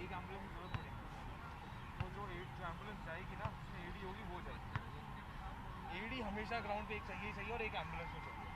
एक एम्बुलेंस की जरूरत पड़ेगी, तो जो एम्बुलेंस जाएगी ना उसमें एडी होगी वो जाएगी। एडी हमेशा ग्राउंड पे एक चाहिए चाहिए और एक एम्बुलेंस में चाहिए।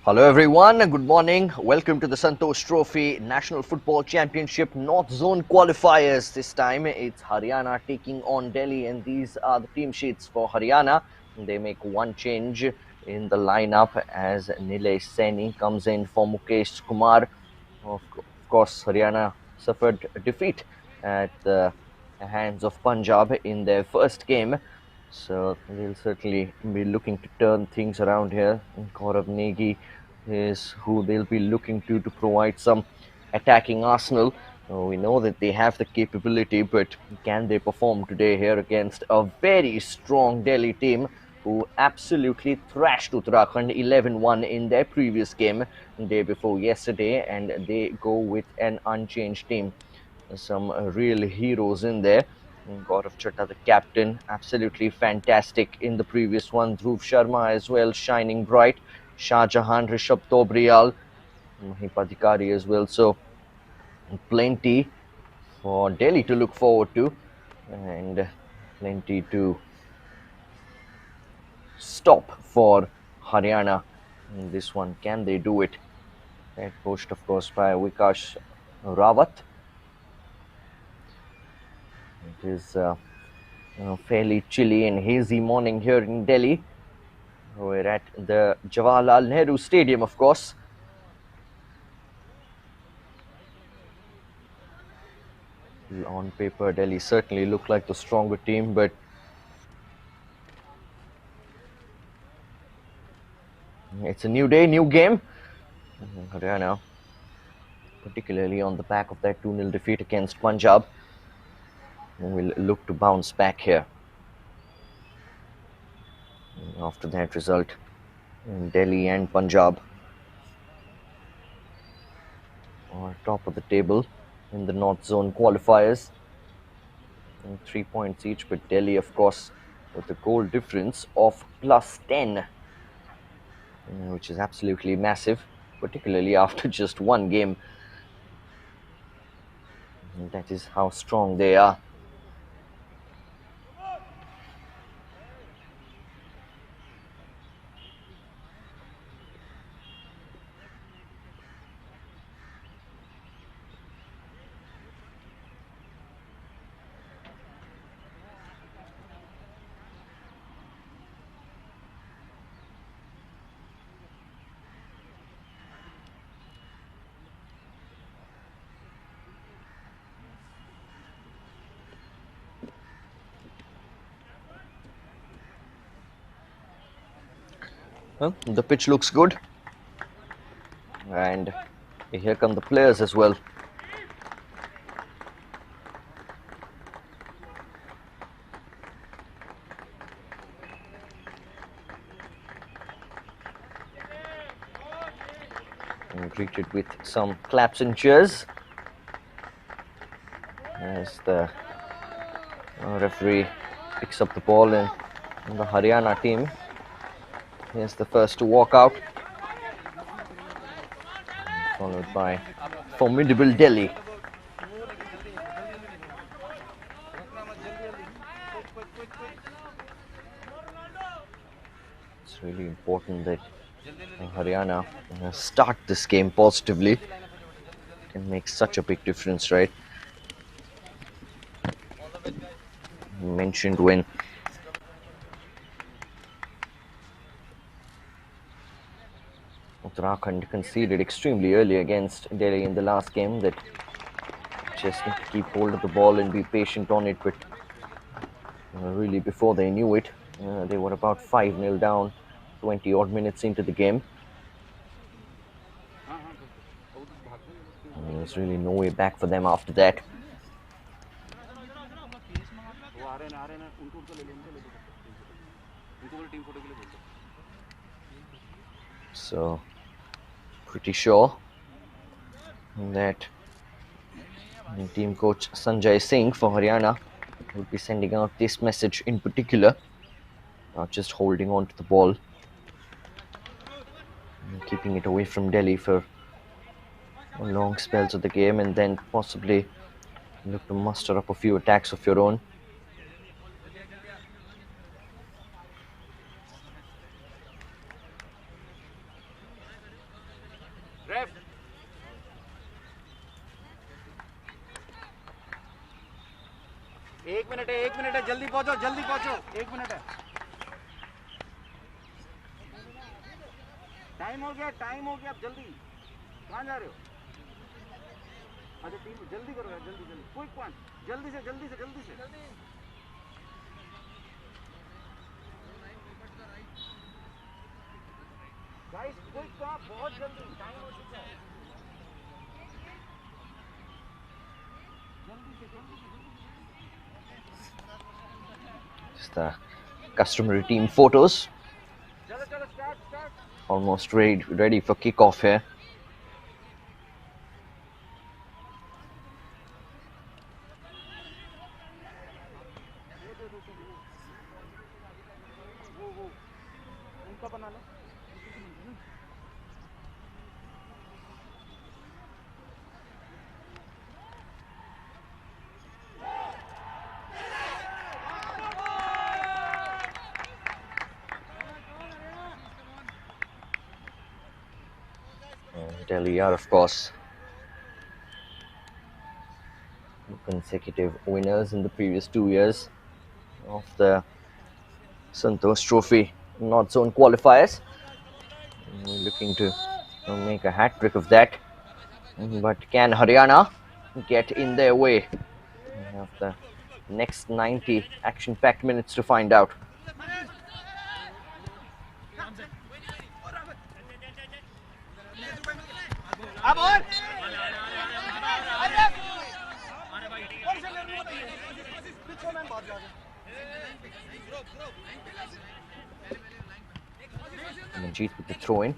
Hello everyone, good morning. Welcome to the Santosh Trophy National Football Championship North Zone Qualifiers. This time it's Haryana taking on Delhi, and these are the team sheets for Haryana. They make one change in the lineup as Nilesh Saini comes in for Mukesh Kumar. Of course, Haryana suffered a defeat at the hands of Punjab in their first game. So they'll certainly be looking to turn things around here. And Gaurav Negi is who they'll be looking to provide some attacking arsenal. We know that they have the capability, but can they perform today here against a very strong Delhi team who absolutely thrashed Uttarakhand 11-1 in their previous game the day before yesterday, and they go with an unchanged team. Some real heroes in there. Gaurav Chatta, the captain, absolutely fantastic in the previous one. Dhruv Sharma as well, shining bright. Shah Jahan, Rishabh Tobrial, Mahipadikari as well. So plenty for Delhi to look forward to, and plenty to stop for Haryana in this one. Can they do it? Head coached, of course, by Vikash Rawat. It is Fairly chilly and hazy morning here in Delhi. We're at the Jawaharlal Nehru Stadium, of course. On paper, Delhi certainly look like the stronger team, but it's a new day, new game. Haryana, particularly on the back of that 2-0 defeat against Punjab, will look to bounce back here after that result. Delhi and Punjab are top of the table in the North Zone qualifiers. 3 points each, but Delhi, of course, with a goal difference of plus 10, which is absolutely massive, particularly after just one game. And that is how strong they are. Well, the pitch looks good, and here come the players as well. And greeted with some claps and cheers as the referee picks up the ball, and the Haryana team is the first to walk out, followed by formidable Delhi. It's really important that Haryana start this game positively. It can make such a big difference, right? Mentioned when Uttarakhand conceded extremely early against Delhi in the last game that just need to keep hold of the ball and be patient on it, but really before they knew it, they were about 5-0 down 20 odd minutes into the game. And there was really no way back for them after that. So, pretty sure that team coach Sanjay Singh for Haryana will be sending out this message in particular, not just holding on to the ball and keeping it away from Delhi for long spells of the game, and then possibly look to muster up a few attacks of your own. एक minute है जल्दी पहुंचो 1 minute है time हो गया आप जल्दी कहां जा रहे हो अच्छा टीम जल्दी करो यार जल्दी क्विक पॉइंट जल्दी से गाइस क्विक का बहुत जल्दी टाइम हो चुका है जल्दी से Just the customary team photos. Almost ready for kickoff here. Delhi are, of course, consecutive winners in the previous 2 years of the Santosh Trophy North Zone Qualifiers. Looking to make a hat trick of that. But can Haryana get in their way? We have the next 90 action-packed minutes to find out. Manjeet with the throw-in.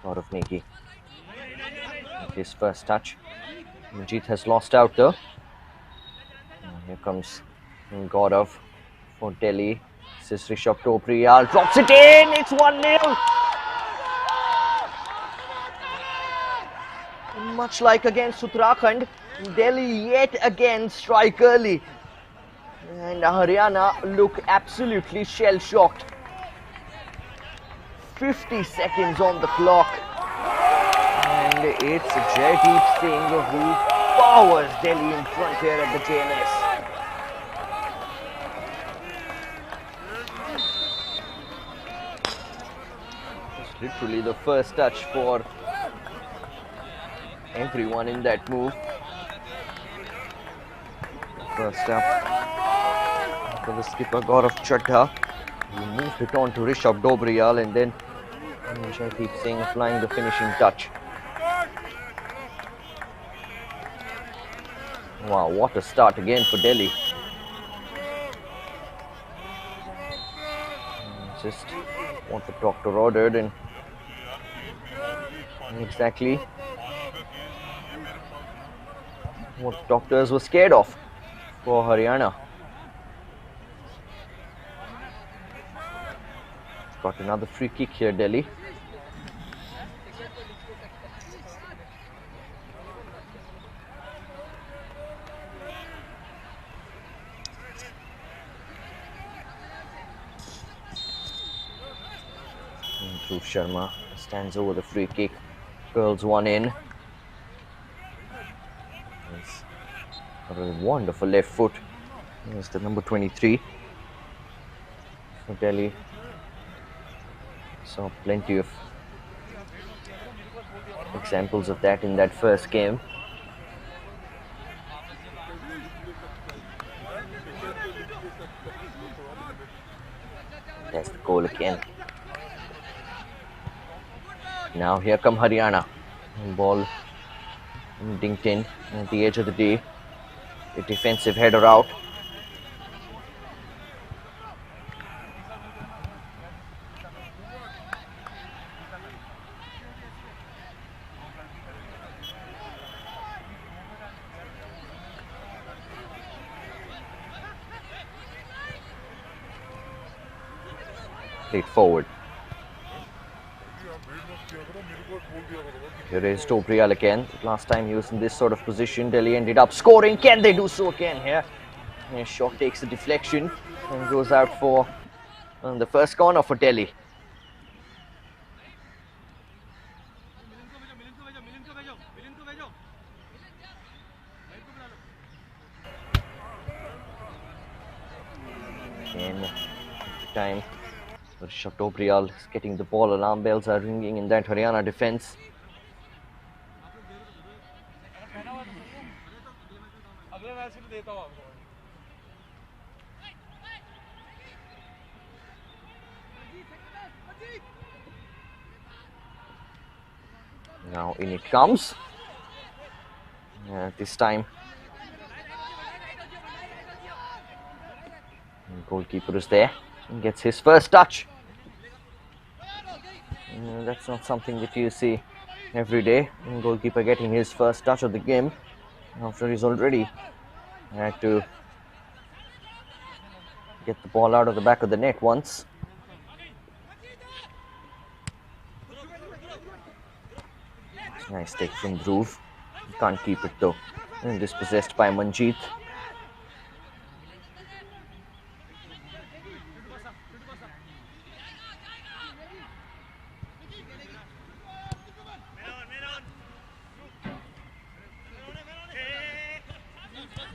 Out of Neki. His first touch. Manjeet has lost out though. Here comes Gaurav for Delhi. This is Rishabh Topriyal. Drops it in. It's 1-0. Much like against Uttarakhand, Delhi yet again strike early. And Haryana look absolutely shell-shocked. 50 seconds on the clock. And it's Jaideep Singh who powers Delhi in front here at the JNS. It's literally the first touch for everyone in that move. First up for the skipper Gaurav Chadha. He moved it on to Rishabh Dobriyal and then Jaideep Singh applying the finishing touch. Wow, what a start again for Delhi. Just what the doctor ordered and exactly what the doctors were scared of for Haryana. Got another free kick here, Delhi. Dhruv Sharma stands over the free kick, curls one in. He's got a wonderful left foot. Here's the number 23 for Delhi. Saw plenty of examples of that in that first game. There's the goal again. Now here come Haryana. Ball dinked in at the edge of the day. A defensive header out. Played forward. Here is Dobriyal again. Last time he was in this sort of position, Delhi ended up scoring. Can they do so again here? His shot takes a deflection and goes out for the first corner for Delhi. Again, time. Rishabh Dobriyal is getting the ball. Alarm bells are ringing in that Haryana defense. Now in it comes. This time the goalkeeper is there and gets his first touch. That's not something that you see every day. Goalkeeper getting his first touch of the game after he's already had to get the ball out of the back of the net once. Nice take from Dhruv. Can't keep it though. And dispossessed by Manjeet.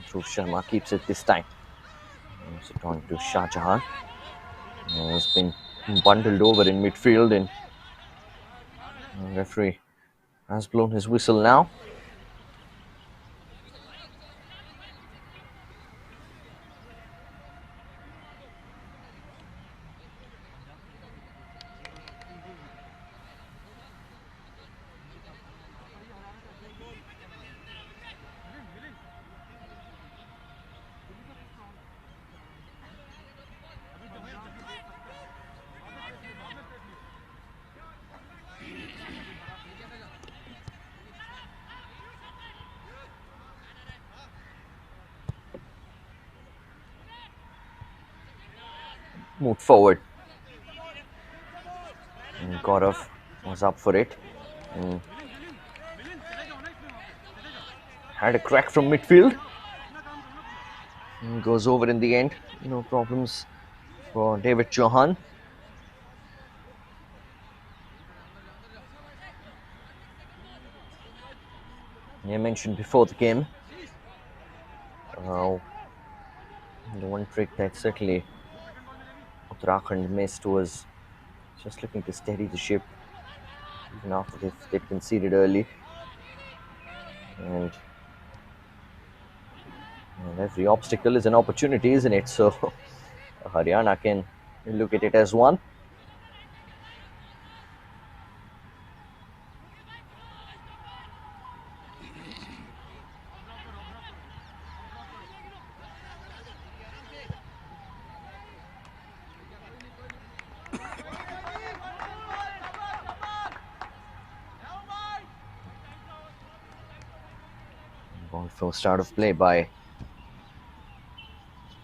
Dhruv Sharma keeps it this time. On to Shah Jahan. Has been bundled over in midfield, and the referee has blown his whistle now. Moved forward. And Gaurav was up for it. And had a crack from midfield. And goes over in the end. No problems for David Chauhan. I mentioned before the game, the one trick that certainly Uttarakhand missed was just looking to steady the ship even after they'd conceded early. And every obstacle is an opportunity, isn't it? So Haryana can look at it as one. Ball first out of play by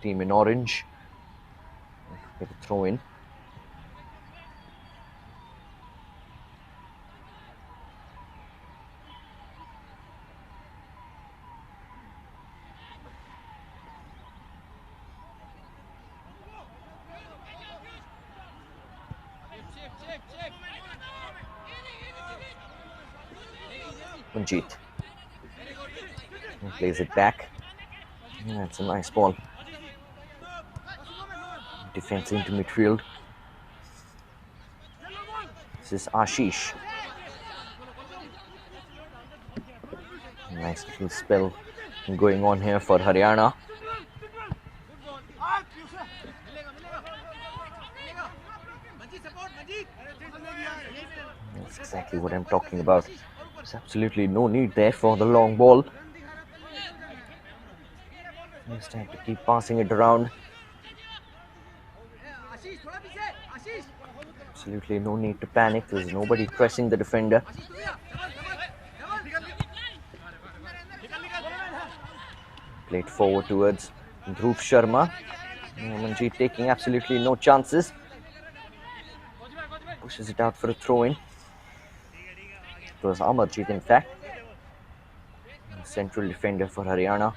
team in orange. Get a throw in. Manjeet plays it back. That's a nice ball. Defense into midfield. This is Ashish. Nice little spell going on here for Haryana. That's exactly what I'm talking about. There's absolutely no need there for the long ball. Just have to keep passing it around. Absolutely no need to panic. There's nobody pressing the defender. Played forward towards Dhruv Sharma. Manjeet taking absolutely no chances. Pushes it out for a throw-in. It was Amarjeet, in fact. Central defender for Haryana.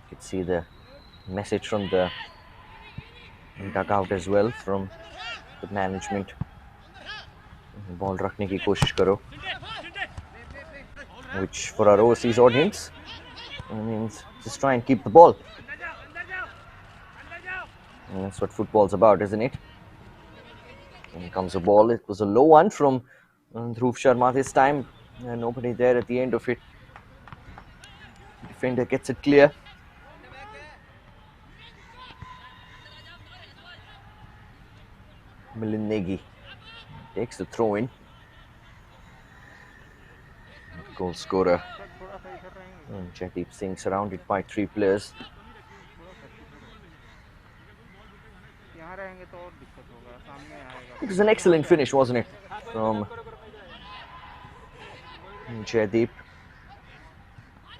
You could see the message from the dugout as well from the management. Ball rakne ki koshish karo. Which for our overseas audience means just try and keep the ball. And that's what football's about, isn't it? In comes a ball. It was a low one from Dhruv Sharma this time. Nobody there at the end of it. Defender gets it clear. Milind Negi takes the throw in. Goal scorer Jaideep Singh surrounded by 3 players. It was an excellent finish, wasn't it, from Jaideep.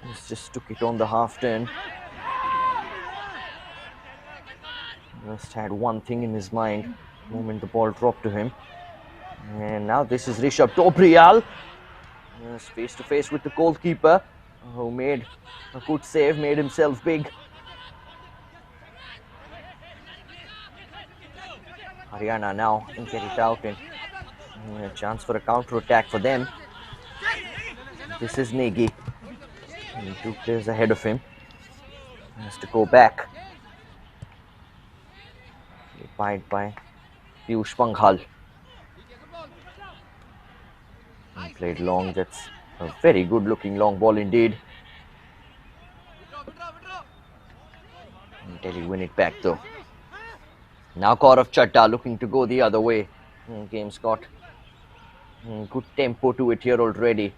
He just took it on the half turn. Just had one thing in his mind the moment the ball dropped to him. And now this is Rishabh Dobriyal. Face to face with the goalkeeper, who made a good save, made himself big. Haryana now can get it out and A chance for a counter attack for them. This is Negi. 2 players ahead of him. He has to go back. Pied by Piyush Panghal. He played long. That's a very good looking long ball indeed. Delhi win it back though. Now Gaurav Chadda looking to go the other way. Game's got good tempo to it here already.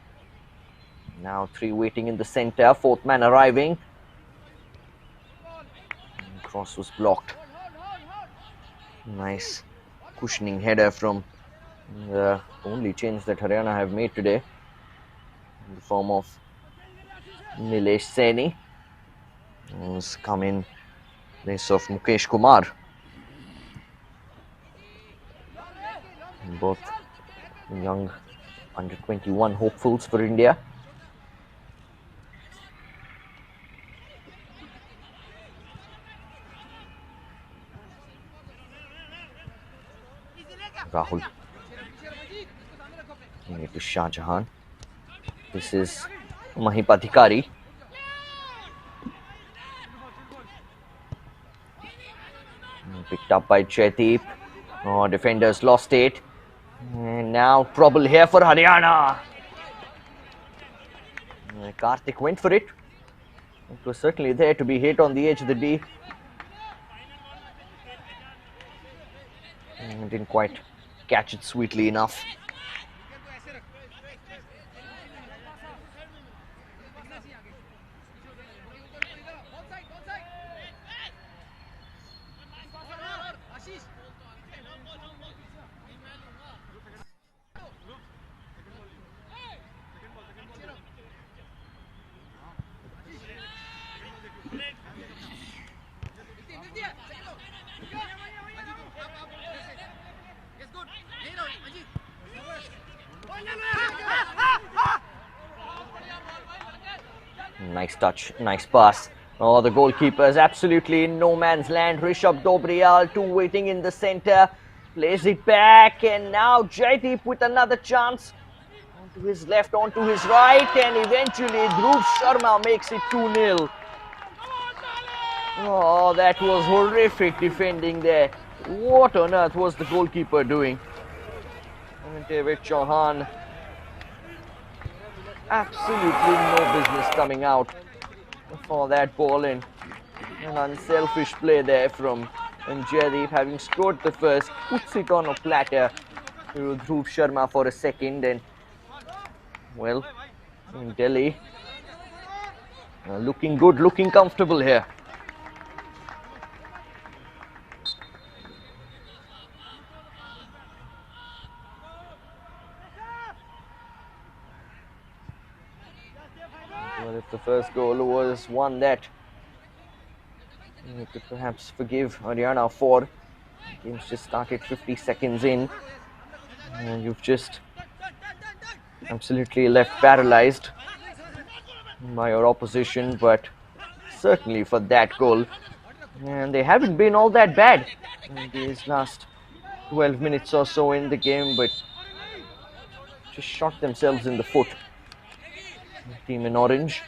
Now 3 waiting in the center. 4th man arriving. Cross was blocked. Nice cushioning header from the only change that Haryana have made today, in the form of Nilesh Saini, who's come in place of Mukesh Kumar. Both young under 21 hopefuls for India. Rahul. It is Shah Jahan. This is Mahipadhikari. Picked up by Jaideep. Oh, defenders lost it. And now trouble here for Haryana. Karthik went for it. It was certainly there to be hit on the edge of the D. Didn't quite catch it sweetly enough. Nice touch, nice pass. Oh, the goalkeeper is absolutely in no man's land. Rishabh Dobriyal, 2 waiting in the centre. Plays it back, and now Jaideep with another chance. Onto his left, onto his right, and eventually Dhruv Sharma makes it 2-0. Oh, that was horrific defending there. What on earth was the goalkeeper doing? And David Chauhan, absolutely no business coming out for that ball, and an unselfish play there from Jaideep, having scored the first, puts it on a platter to Dhruv Sharma for a second, and well, Delhi looking good, looking comfortable here. Well, if the first goal was one that you could perhaps forgive Haryana for, the game's just started 50 seconds in, and you've just absolutely left paralyzed by your opposition. But certainly for that goal, and they haven't been all that bad in these last 12 minutes or so in the game, but just shot themselves in the foot. Team in orange.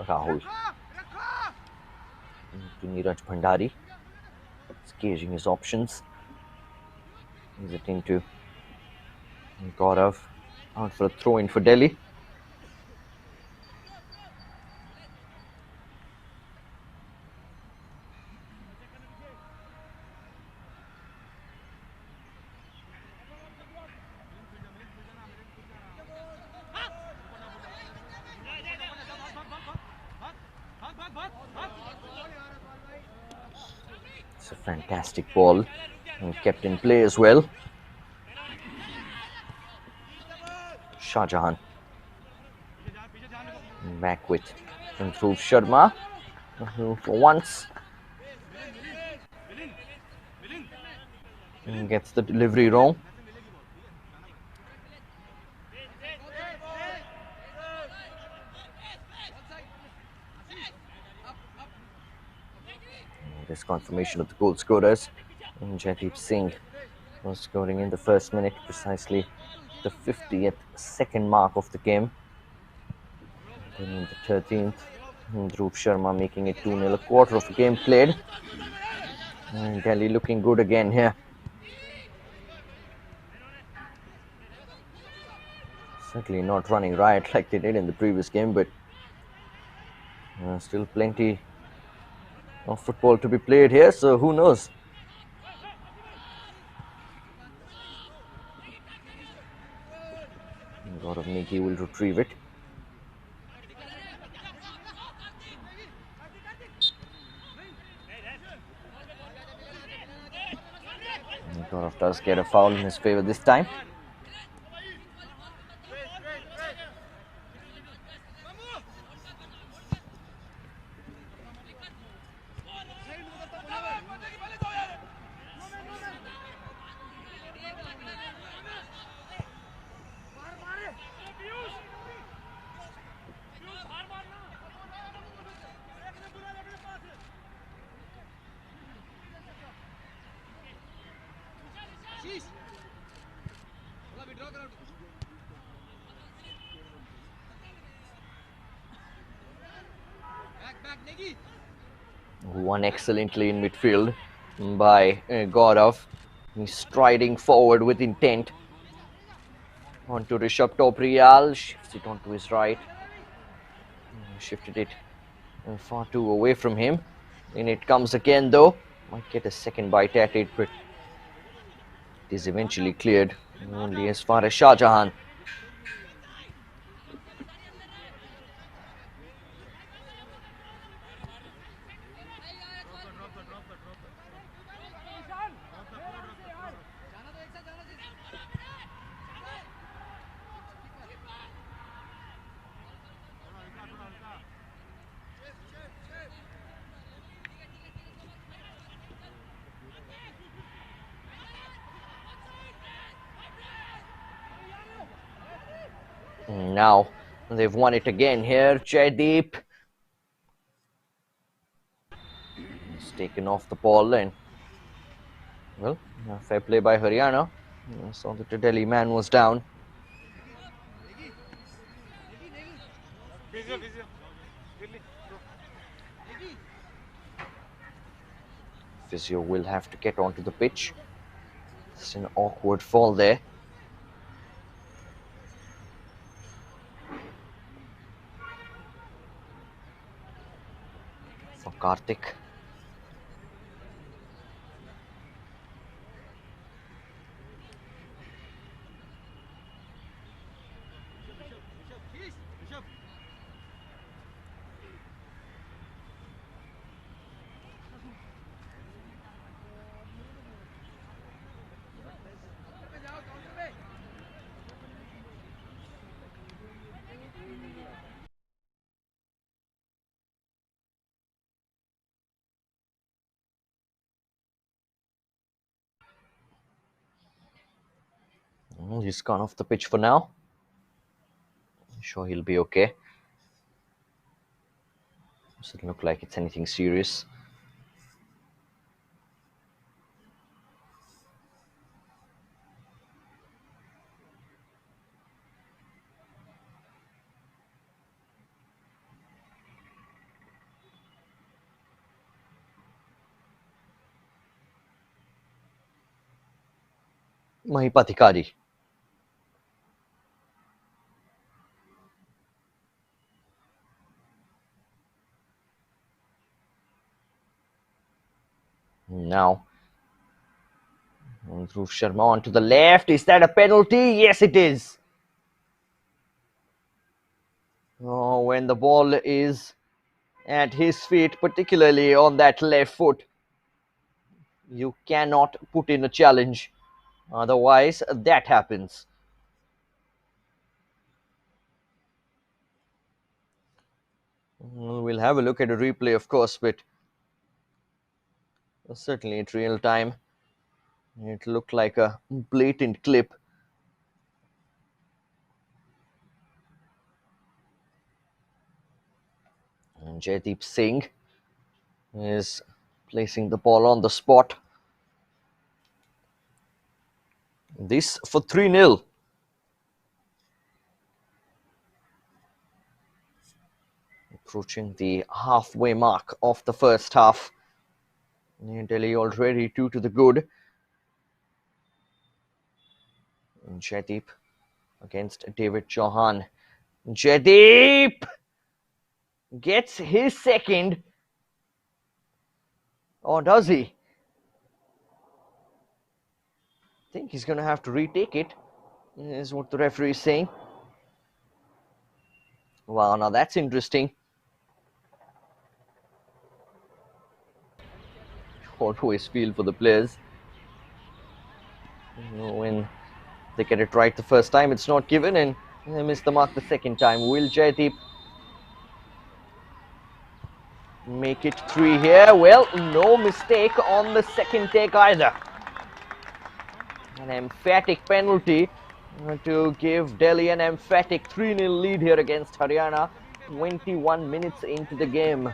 Rahul to Neeraj Bhandari. He's gauging his options. He's attempting to Gaurav out for a throw in for Delhi. It's a fantastic ball. And kept in play as well. Shah Jahan. Back with Dhruv Sharma. For once. And gets the delivery wrong. There's confirmation of the goal scorers. And Jaideep Singh was scoring in the first minute, precisely the 50th second mark of the game. Then in the 13th, Dhruv Sharma making it 2-0, a quarter of a game played. And Delhi looking good again here. Certainly not running riot like they did in the previous game, but still plenty of football to be played here, so who knows? Gaurav Negi will retrieve it. Gaurav does get a foul in his favour this time. Won excellently in midfield by Gaurav. He's striding forward with intent. Onto Rishabh Topriyal, shifts it onto his right. Shifted it far too away from him. And it comes again though. Might get a second bite at it, but it is eventually cleared. Only as far as Shah Jahan. Now they've won it again here. Jaideep has taken off the ball and, well, fair play by Haryana. Saw that the Delhi man was down. Physio will have to get onto the pitch. It's an awkward fall there. For Karthik. He's gone off the pitch for now. I'm sure he'll be okay. Doesn't look like it's anything serious. Mahipathikari. Now, Dhruv Sharma onto the left. Is that a penalty? Yes, it is. Oh, when the ball is at his feet, particularly on that left foot, You cannot put in a challenge. Otherwise, that happens. We'll have a look at a replay, of course, but certainly at real time, it looked like a blatant clip. And Jaideep Singh is placing the ball on the spot. This for 3-0. Approaching the halfway mark of the first half. New Delhi already 2 to the good. And Jaideep against David Chauhan. Jaideep gets his second. Or does he? I think he's going to have to retake it, is what the referee is saying. Wow, now that's interesting. Always feel for the players. When they get it right the first time, it's not given, and they miss the mark the second time. Will Jaideep make it 3 here? Well, no mistake on the second take either. An emphatic penalty to give Delhi an emphatic 3-0 lead here against Haryana. 21 minutes into the game.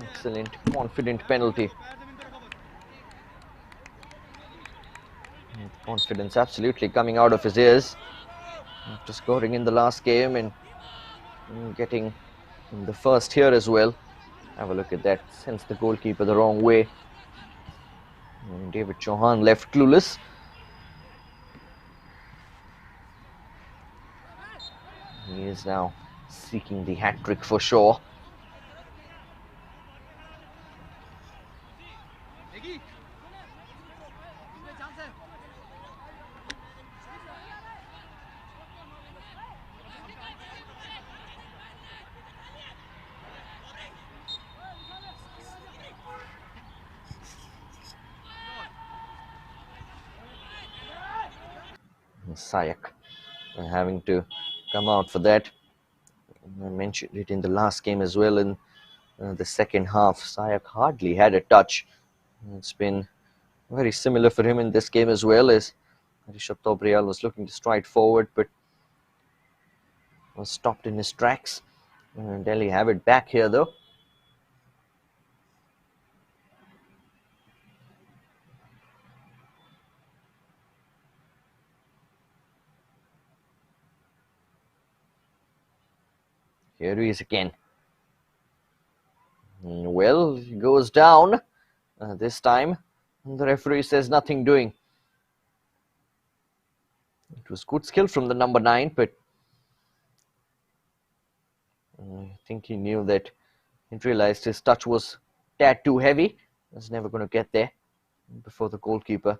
Excellent, confident penalty. Confidence absolutely coming out of his ears after scoring in the last game and getting the first here as well. Have a look at that. Sends the goalkeeper the wrong way. And David Chauhan left clueless. He is now seeking the hat-trick for sure. Sayak having to come out for that. I mentioned it in the last game as well. In the second half, Sayak hardly had a touch. It's been very similar for him in this game as well, as Rishabh Tobrial was looking to stride forward but was stopped in his tracks. Delhi have it back here though. Here he is again. Well, he goes down this time. The referee says nothing doing. It was good skill from the number 9, but I think he knew that. He realized his touch was a tad too heavy. He was never going to get there before the goalkeeper.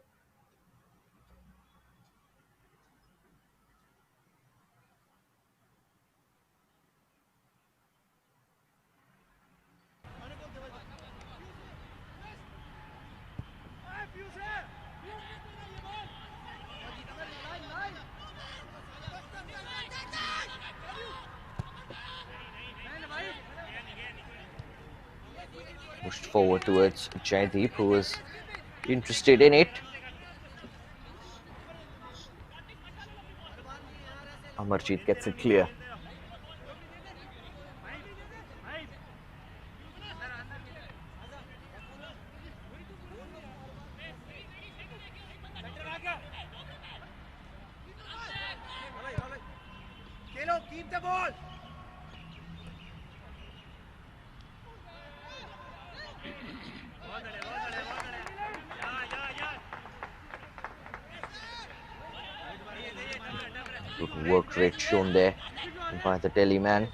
Pushed forward towards Jaideep, who was interested in it. Amarjeet gets it clear. Keep the ball. Good work rate shown there by the Delhi man.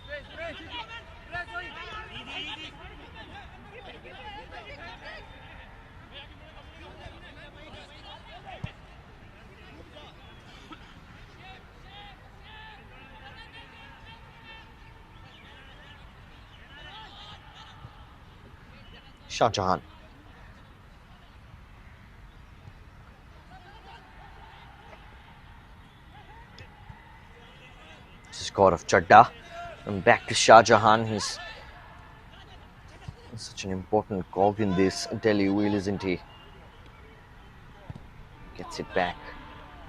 Shah Jahan. This is Gaurav Chadda. And back to Shah Jahan. He's such an important cog in this Delhi wheel, isn't he? Gets it back.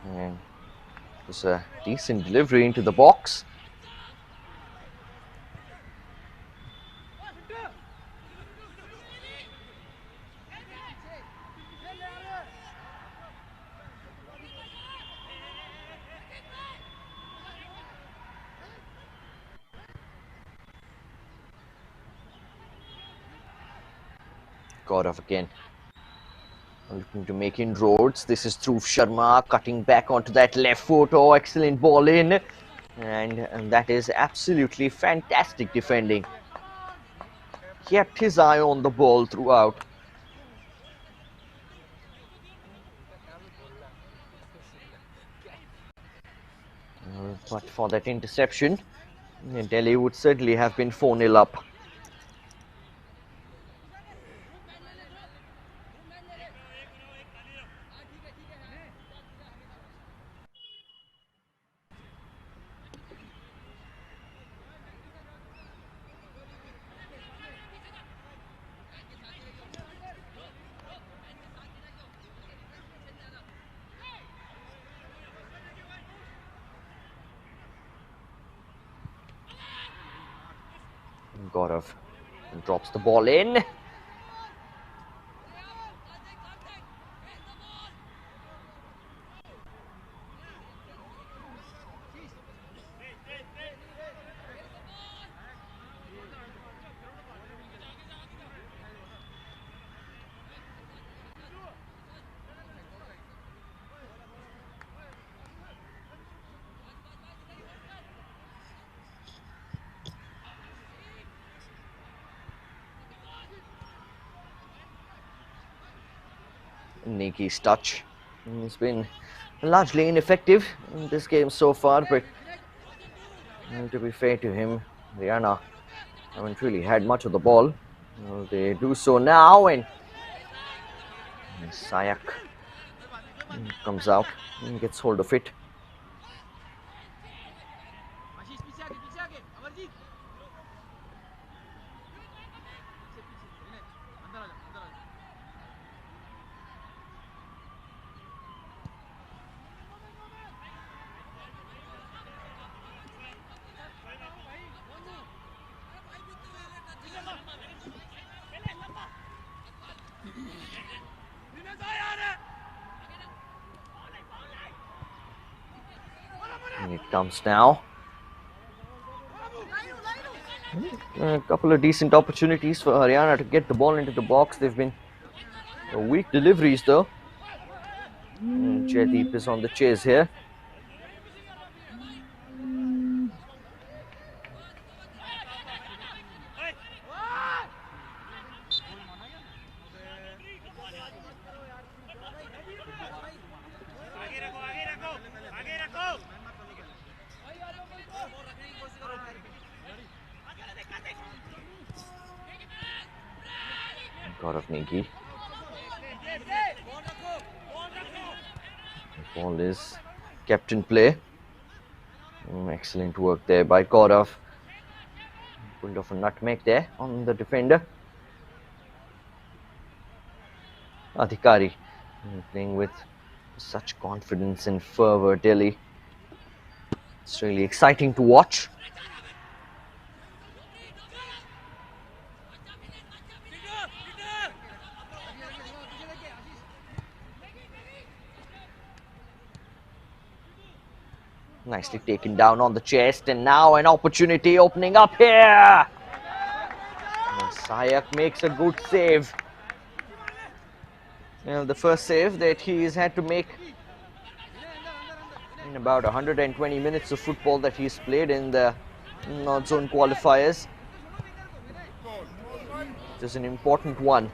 And it was a decent delivery into the box. Gaurav again. Looking to make inroads. This is Dhruv Sharma cutting back onto that left foot. Oh, excellent ball in. And that is absolutely fantastic defending. Kept his eye on the ball throughout. But for that interception, Delhi would certainly have been 4-0 up. Gaurav drops the ball in. Negi's touch has been largely ineffective in this game so far, but to be fair to him, Haryana haven't really had much of the ball. They do so now, and Sayak comes out and gets hold of it. And it comes now. A couple of decent opportunities for Haryana to get the ball into the box. They've been weak deliveries though. And Jaideep is on the chase here. Gaurav Negi. The ball is kept in play. Excellent work there by Gaurav. Pulled off a nutmeg there on the defender. Adhikari playing with such confidence and fervor. Delhi. It's really exciting to watch. Nicely taken down on the chest, and now an opportunity opening up here. And Sayak makes a good save. The first save that he's had to make in about 120 minutes of football that he's played in the North Zone qualifiers. It is an important one.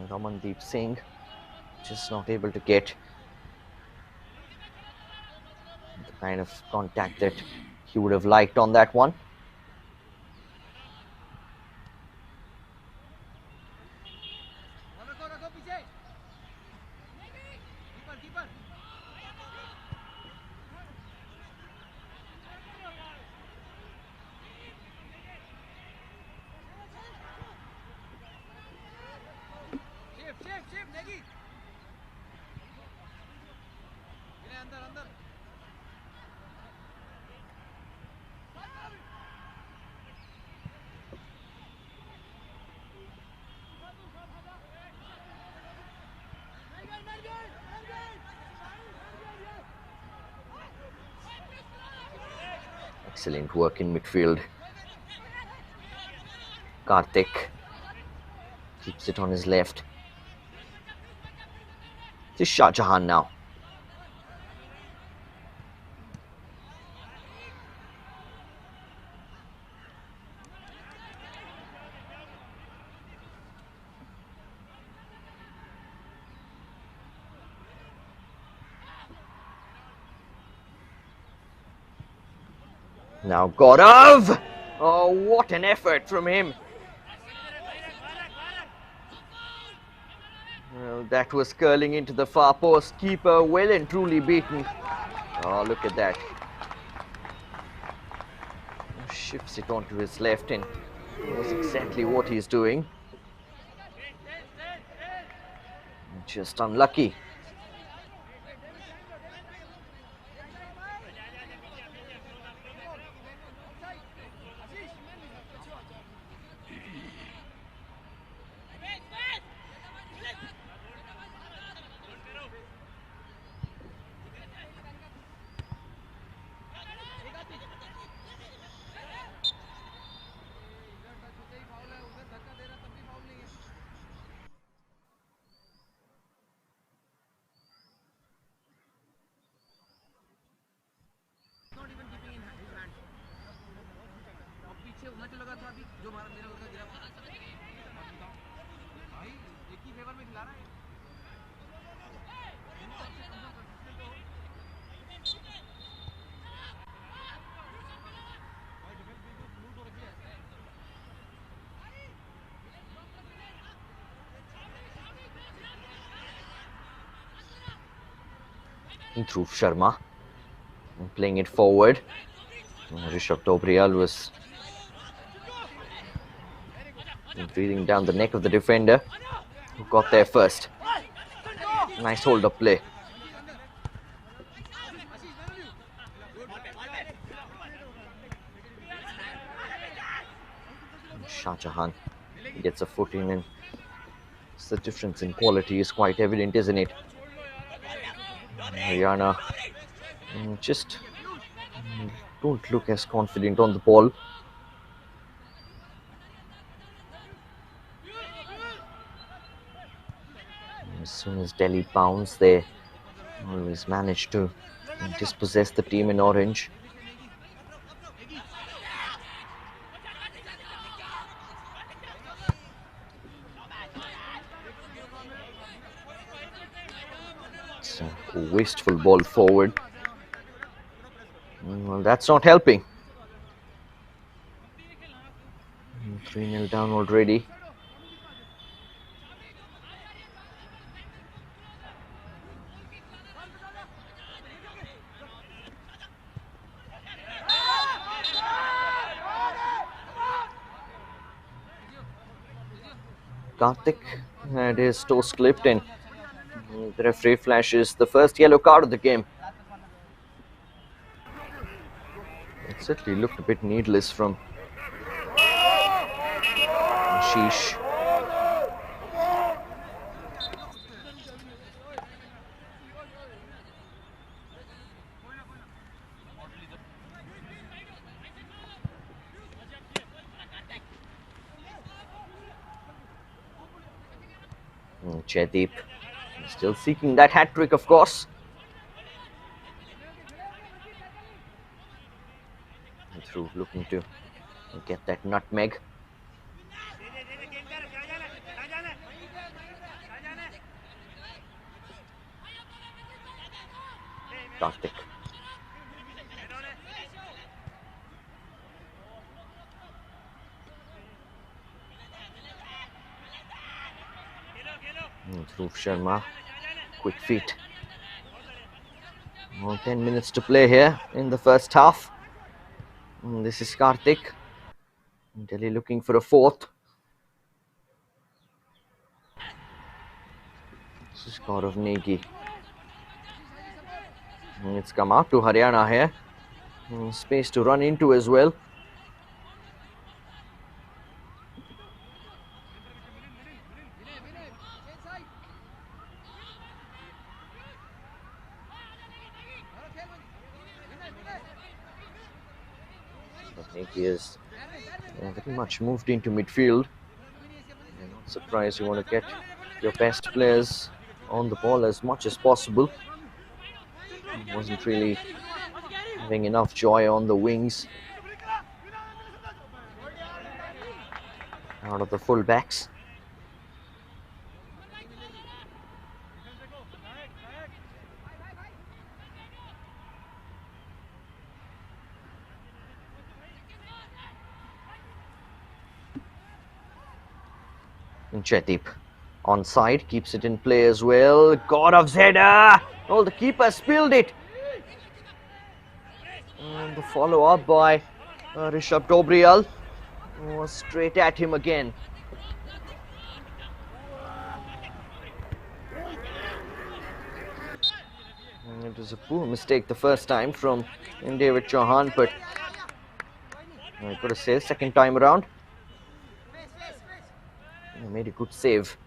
Ramandeep Singh just not able to get kind of contact that he would have liked on that one. Excellent work in midfield. Karthik keeps it on his left. This is Shah Jahan now. Now Gaurav! Oh, what an effort from him. Well, that was curling into the far post. Keeper well and truly beaten. Oh, look at that. Shifts it onto his left and knows exactly what he's doing. Just unlucky. Dhruv Sharma playing it forward. Rishabh Dobriyal was breathing down the neck of the defender who got there first. Nice hold up play. Shah Jahan gets a foot in, and the difference in quality is quite evident, isn't it? Haryana just don't look as confident on the ball. As soon as Delhi pounds, they always manage to dispossess the team in orange. It's a wasteful ball forward. Well, that's not helping. 3-0 down already. Karthik had his toes clipped, and the referee flashes the first yellow card of the game. It certainly looked a bit needless from Ashish. Jaideep still seeking that hat trick, of course. Through looking to get that nutmeg. Karthik Dhruv Sharma, quick feet. 10 minutes to play here in the first half. This is Karthik. Delhi looking for a fourth. This is Gaurav Negi. It's come out to Haryana here. Space to run into as well. Negi is very much moved into midfield. I'm not surprised, you want to get your best players on the ball as much as possible. Wasn't really having enough joy on the wings. Out of the full backs. And Chetip onside, keeps it in play as well. Gaurav's header! Oh, the keeper spilled it. And the follow up by Rishabh Dobriyal was straight at him again. And it was a poor mistake the first time from David Chauhan, but I got to say, second time around, he made a good save.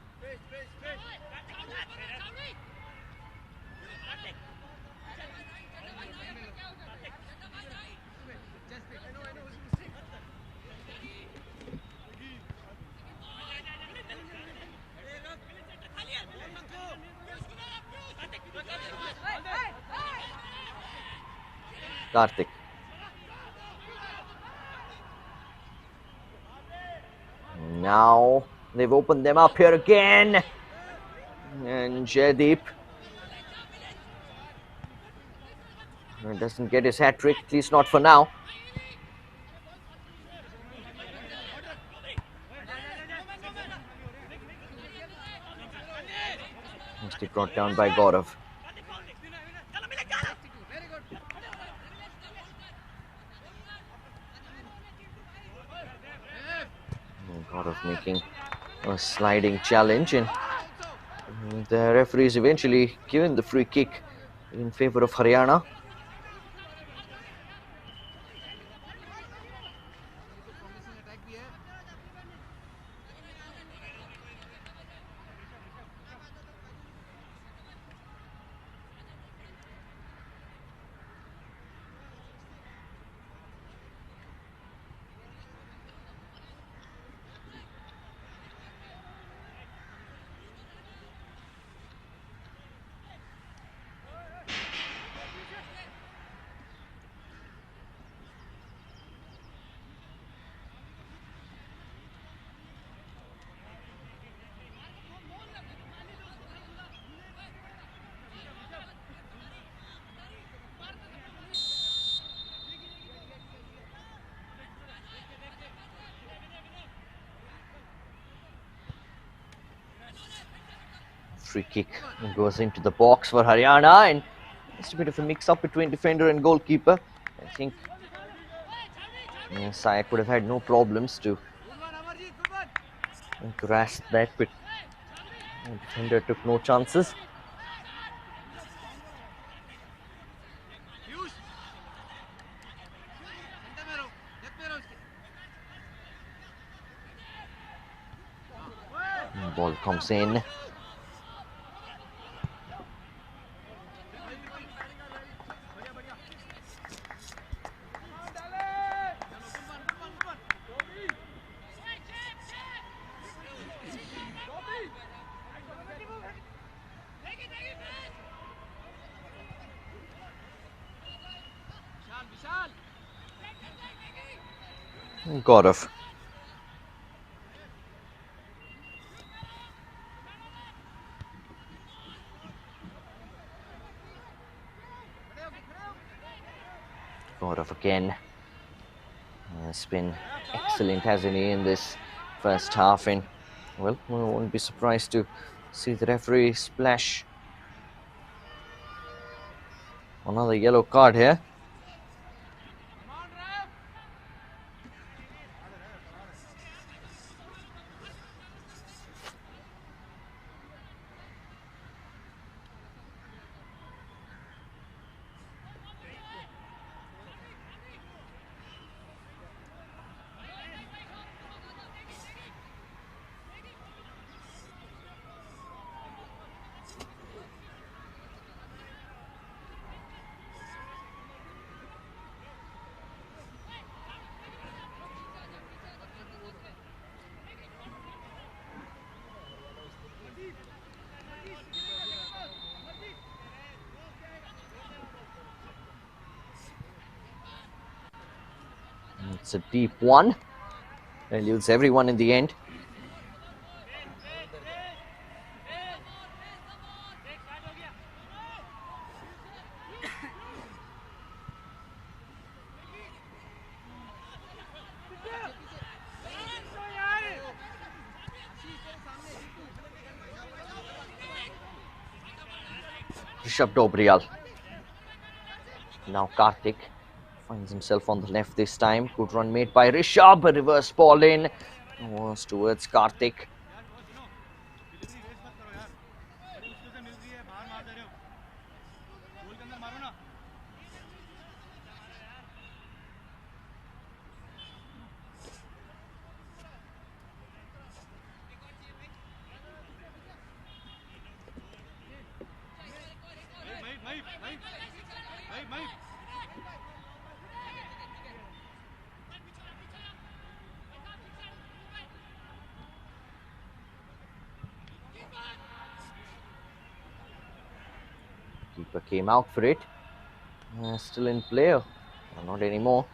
Karthik. Now they've opened them up here again. And Jaideep doesn't get his hat-trick, at least not for now. Mostly brought down by Gaurav. Gaurav making a sliding challenge, and the referee is eventually given the free kick in favor of Haryana. Free kick goes into the box for Haryana, and it's a bit of a mix-up between defender and goalkeeper. I think Sai could have had no problems to grasp that, but the defender took no chances. Ball comes in. Gaurav. Gaurav again. Has been excellent, hasn't he, in this first half, and well, we won't be surprised to See the referee splash another yellow card here. It's a deep one. Eludes everyone in the end. Rishabh Dobriyal. Now Karthik finds himself on the left this time. Good run made by Rishabh. A reverse ball in. Was towards Karthik. Keeper came out for it. Still in play. Not anymore.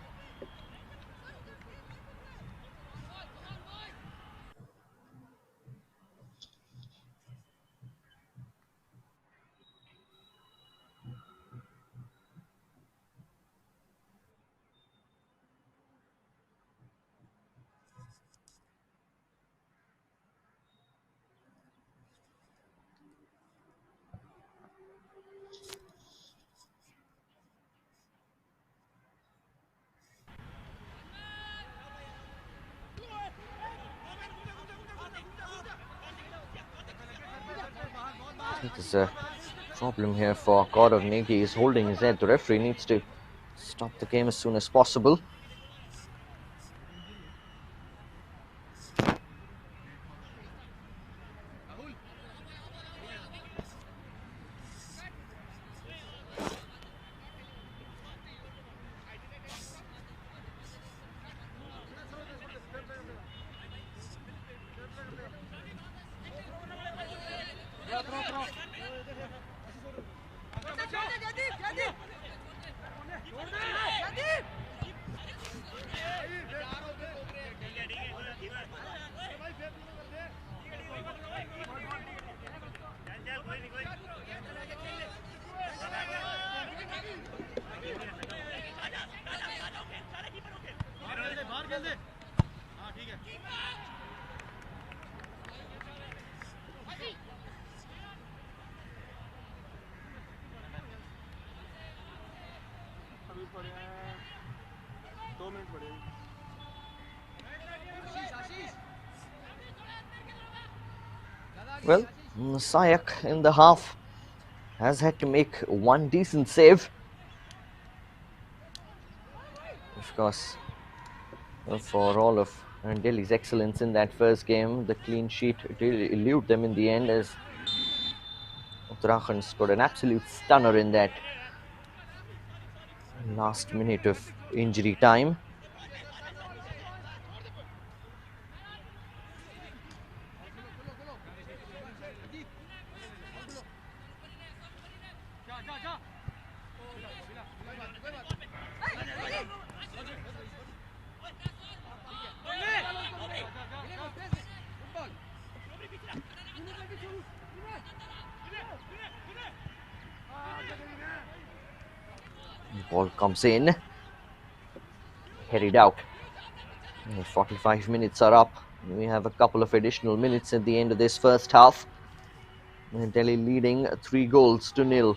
I think there's a problem here for Gaurav Negi. He's holding his head. The referee needs to stop the game as soon as possible. Well, Sayak in the half has had to make one decent save. Of course, for all of Delhi's excellence in that first game, the clean sheet really eluded them in the end, as Uttarakhand scored an absolute stunner in that last minute of injury time. Ball comes in, headed out. 45 minutes are up. We have a couple of additional minutes at the end of this first half. Delhi leading 3 goals to 0.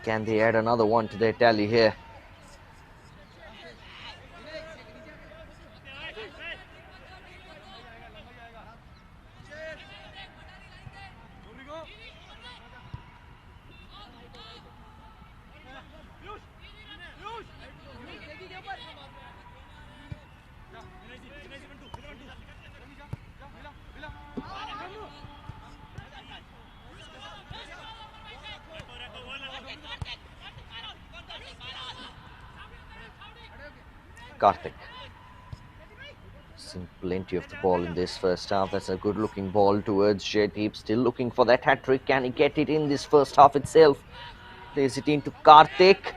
Can they add another one to their tally here? Karthik. Seen plenty of the ball in this first half. That's a good looking ball towards Jaydeep. Still looking for that hat trick. Can he get it in this first half itself? Plays it into Karthik.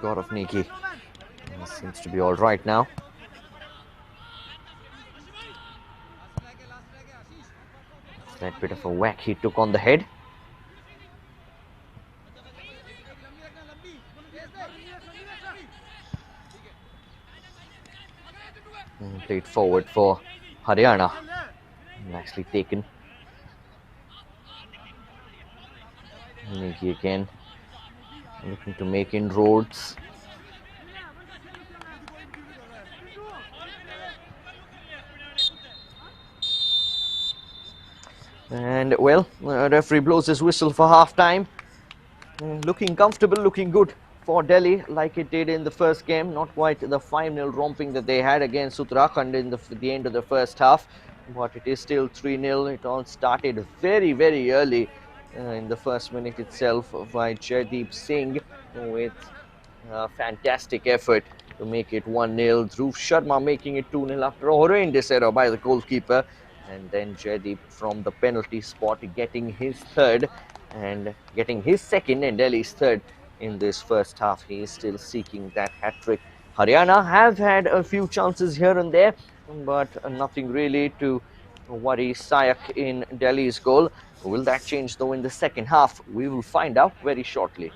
God of Niki. Seems to be all right now. That bit of a whack he took on the head. Played forward for Haryana. Nicely taken. Niki again. Looking to make inroads. And well, referee blows his whistle for half time. Looking comfortable, looking good for Delhi, like it did in the first game. Not quite the 5-0 romping that they had against Uttarakhand in the end of the first half, but it is still 3-0. It all started very, very early in the first minute itself by Jaydeep Singh with a fantastic effort to make it 1-0. Dhruv Sharma making it 2-0 after a horrendous error by the goalkeeper. And then Jaydeep from the penalty spot getting his third and getting his second and Delhi's third in this first half. He is still seeking that hat-trick. Haryana have had a few chances here and there, but nothing really to worry Sayak in Delhi's goal. Will that change though in the second half? We will find out very shortly.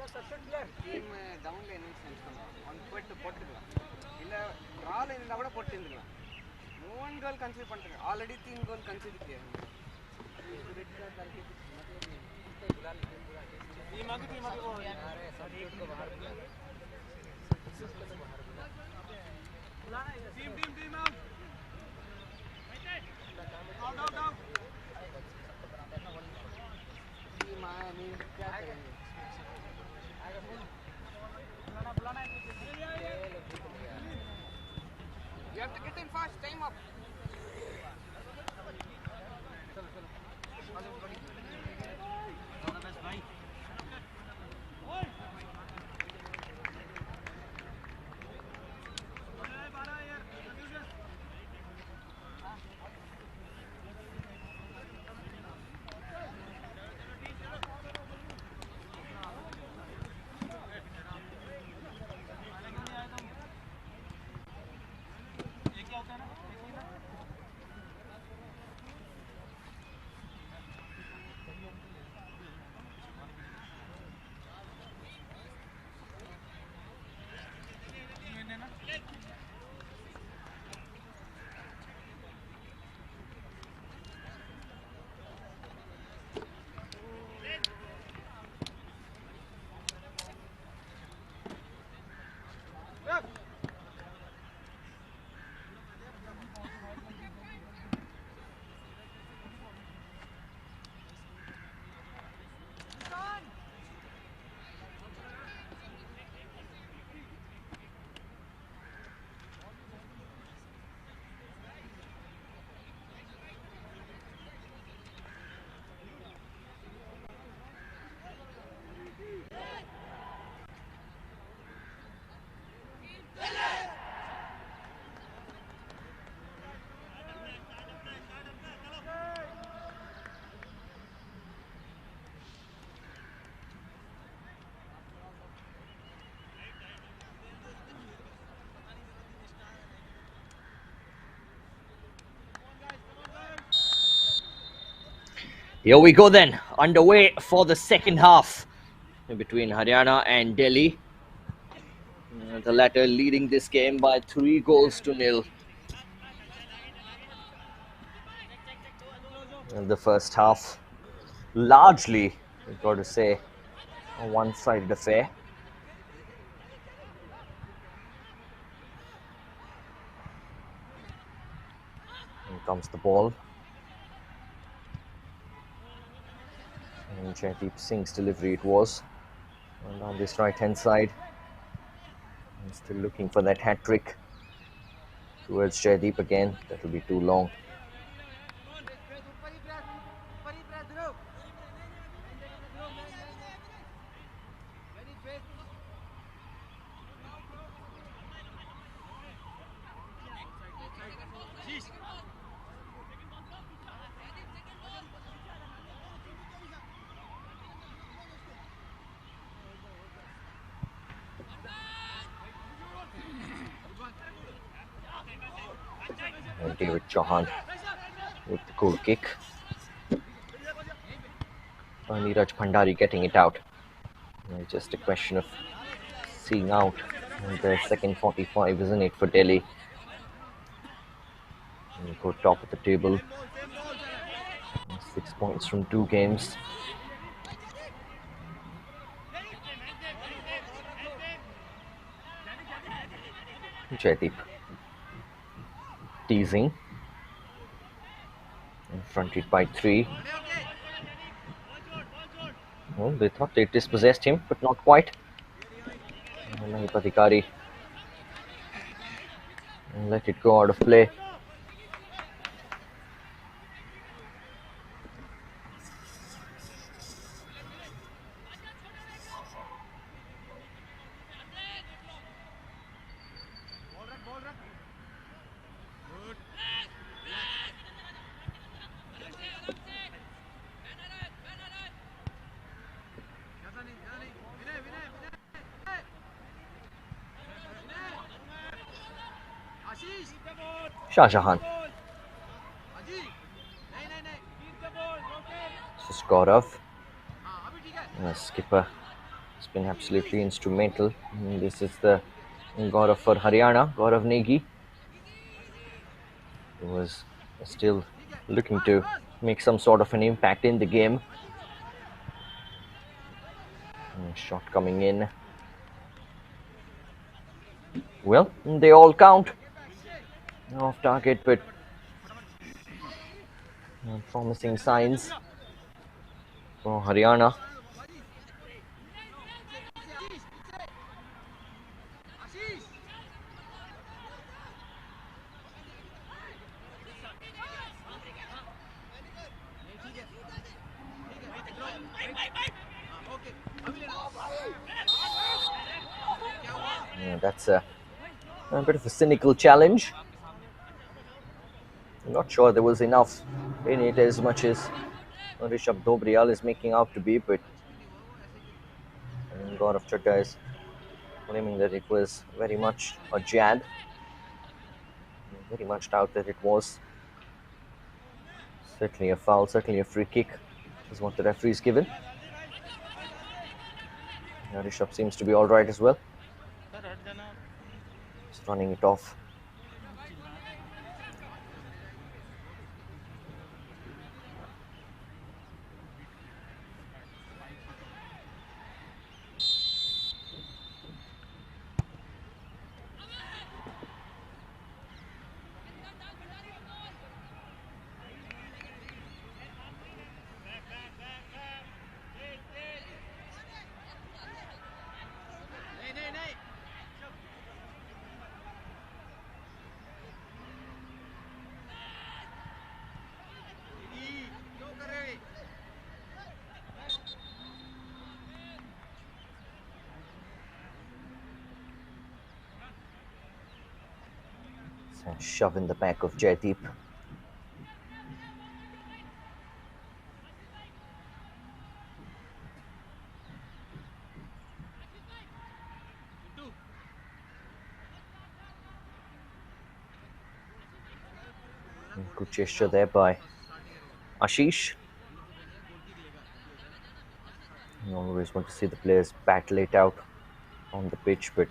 Team டவுன்ல என்ன sense பண்ணுவோம் one போட்டுக்கலாம் இல்லை ட்ராவில் இருந்தால் கூட போட்டு இருந்துக்கலாம் 1 goal கன்சிடர் பண்ணுறேன் ஆல்ரெडी 3 goal कंसीडर किया है क्या करेंगे You have to get in fast, time up. Here we go then, underway for the second half between Haryana and Delhi. The latter leading this game by 3 goals to nil. In the first half, largely, we've got to say, a one-sided affair. Here comes the ball. And Jaideep Singh's delivery it was. And on this right-hand side, I'm still looking for that hat-trick towards Jaideep again. That will be too long. And David Chauhan with the goal kick. Neeraj Bhandari getting it out. And it's just a question of seeing out in the second 45, isn't it, for Delhi? And go top of the table. 6 points from 2 games. Jaideep teasing. And fronted by 3. Well, they thought they dispossessed him, but not quite. Adhikari and let it go out of play. Shah Jahan. This is Gaurav. Skipper It's been absolutely instrumental. This is the Gaurav for Haryana, Gaurav Negi, who was still looking to make some sort of an impact in the game. Shot coming in. Well, they all count. Off target, but promising signs for Haryana. That's a bit of a cynical challenge. I'm not sure there was enough in it as much as Rishabh Dobriyal is making out to be, but Gaurav Chadda is claiming that it was very much a jab. I very much doubt that it was. Certainly a foul, certainly a free kick is what the referee's given. Rishabh seems to be alright as well. Just running it off. A shove in the back of Jaideep. Good gesture there by Ashish. You always want to see the players battle it out on the pitch, but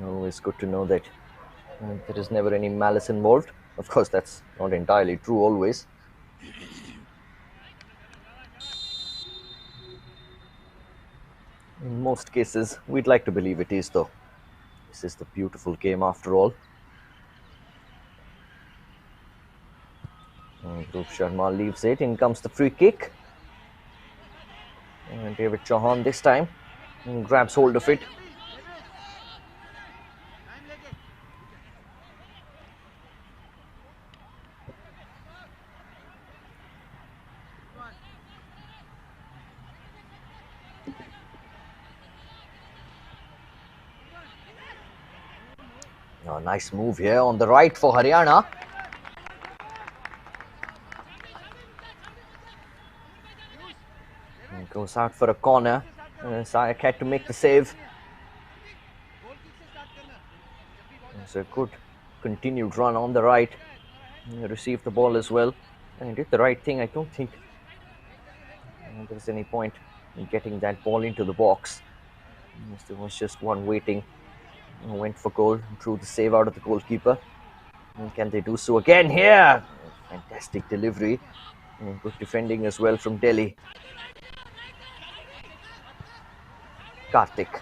always good to know that there is never any malice involved. Of course, that's not entirely true always. In most cases, we'd like to believe it is, though. This is the beautiful game after all. Dhruv Sharma leaves it. In comes the free kick. And David Chauhan this time grabs hold of it. Oh, nice move here on the right for Haryana. And goes out for a corner. Sayak had to make the save. It's a good continued run on the right. He received the ball as well. And he did the right thing. I don't think there's any point in getting that ball into the box. There was just one waiting. Went for goal, drew the save out of the goalkeeper. And can they do so again here? Fantastic delivery. And good defending as well from Delhi. Karthik.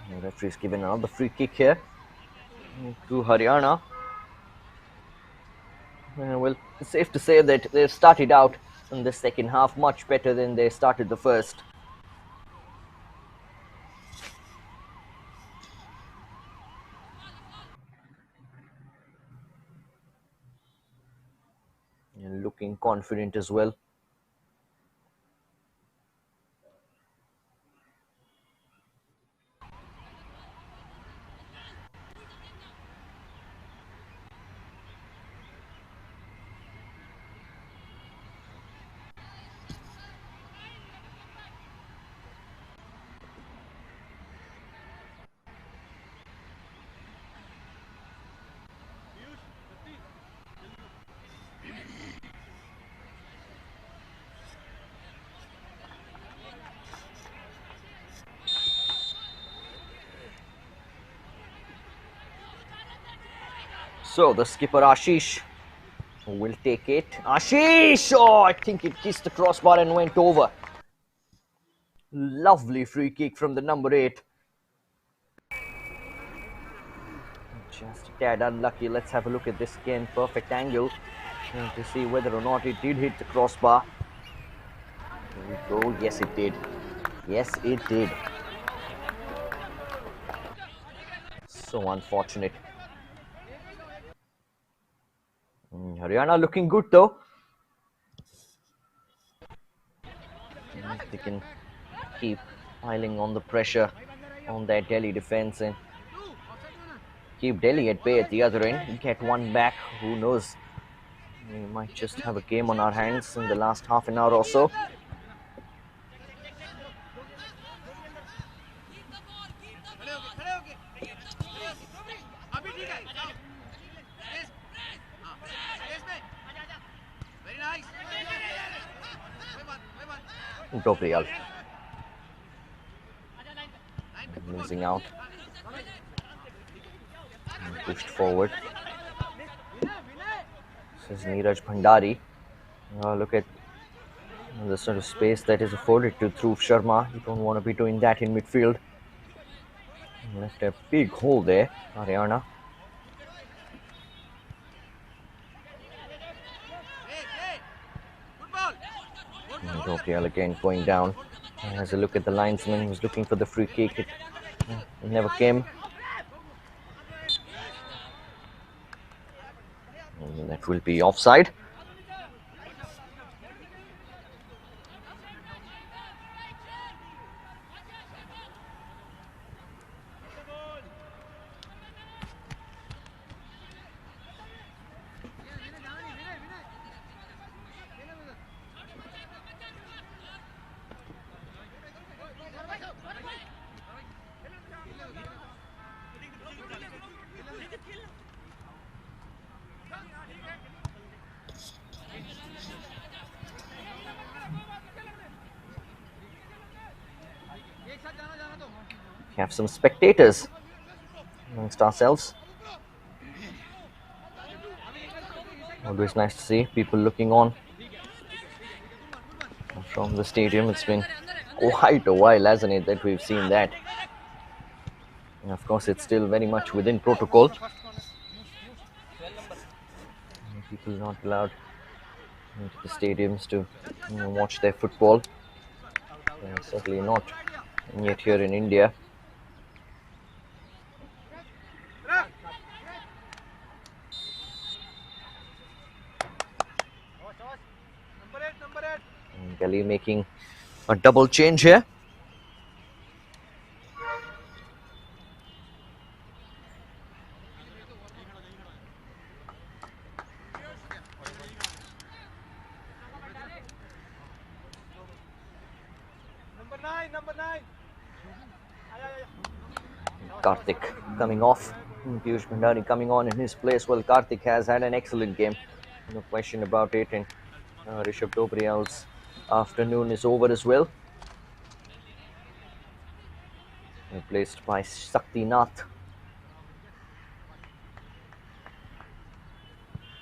The referee's given another free kick here to Haryana. Well, it's safe to say that they've started out in the second half much better than they started the first. And looking confident as well. So the skipper Ashish will take it. Ashish! Oh, I think it kissed the crossbar and went over. Lovely free kick from the number 8. Just a tad unlucky. Let's have a look at this again. Perfect angle to see whether or not it did hit the crossbar. Here we go. Yes, it did. Yes, it did. So unfortunate. Haryana looking good though. They can keep piling on the pressure on their Delhi defense and keep Delhi at bay at the other end. Get one back. Who knows? We might just have a game on our hands in the last half an hour or so. Dobriyal losing out, pushed forward. This is Neeraj Bhandari. Look at the sort of space that is afforded to Dhruv Sharma. You don't want to be doing that in midfield. Left a big hole there, Haryana. Dobriyal again going down. Has a look at the linesman who's looking for the free kick. It never came. And that will be offside. We have some spectators amongst ourselves. Always nice to see people looking on from the stadium. It's been quite a while, hasn't it, that we've seen that. And of course, it's still very much within protocol. People not allowed into the stadiums to watch their football. Certainly not yet here in India. Delhi making a double change here. Number 9. Karthik coming off. Piyush Bhandari coming on in his place. Well, Karthik has had an excellent game. No question about it. And Rishabh Dobriyal's afternoon is over as well. Replaced by Shakti Nath.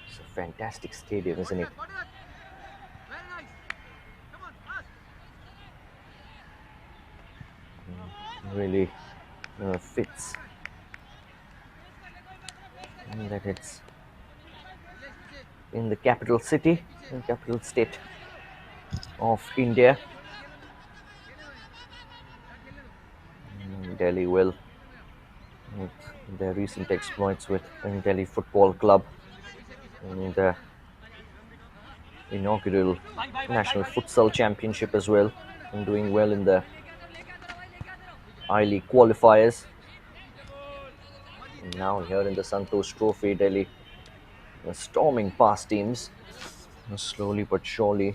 It's a fantastic stadium, isn't it? Really fits and that it's in the capital city, the capital state of India. Delhi will, with their recent exploits with Delhi Football Club and the inaugural National Futsal Championship as well, and doing well in the I-League qualifiers. And now here in the Santosh Trophy, Delhi storming past teams slowly but surely.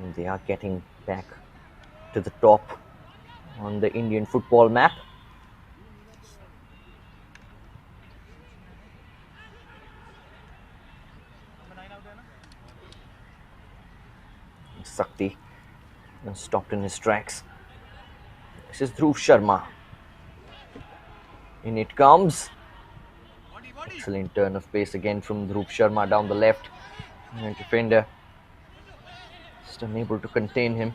And they are getting back to the top on the Indian football map. Sakti stopped in his tracks. This is Dhruv Sharma In it comes. Excellent turn of pace again from Dhruv Sharma down the left. And defender just unable to contain him.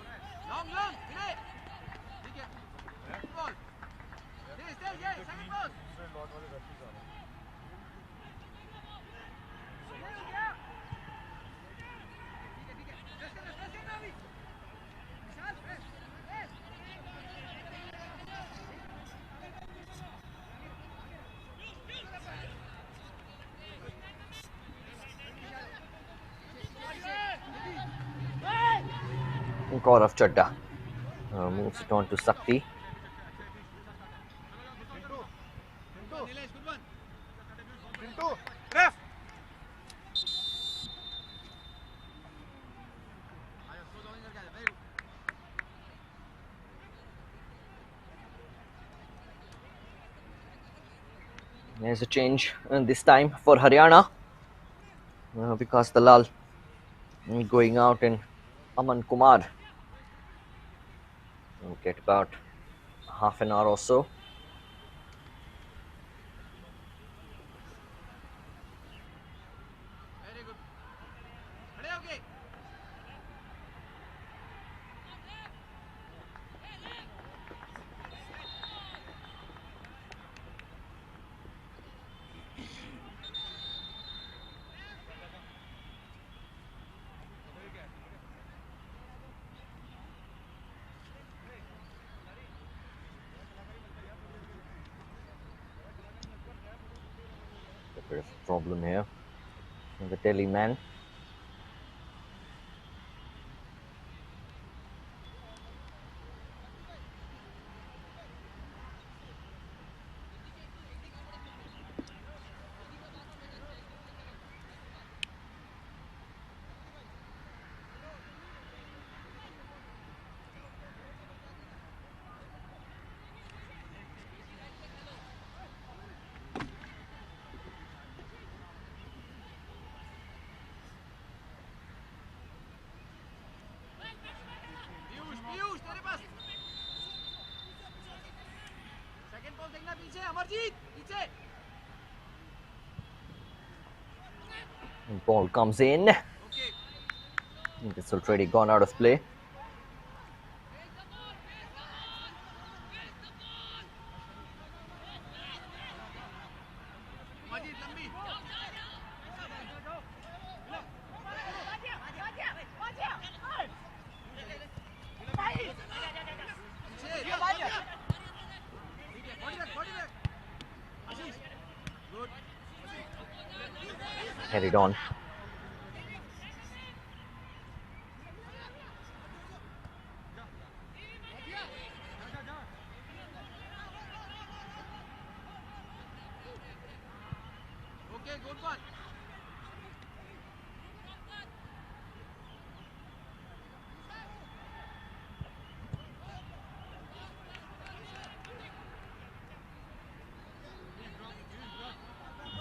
Gaurav Chadda moves it on to Sakti. There's a change this time for Haryana because Dalal going out in Aman Kumar. We'll get about half an hour or so. Bit of a problem here for the Delhi man. And ball comes in. It's already gone out of play. Headed on.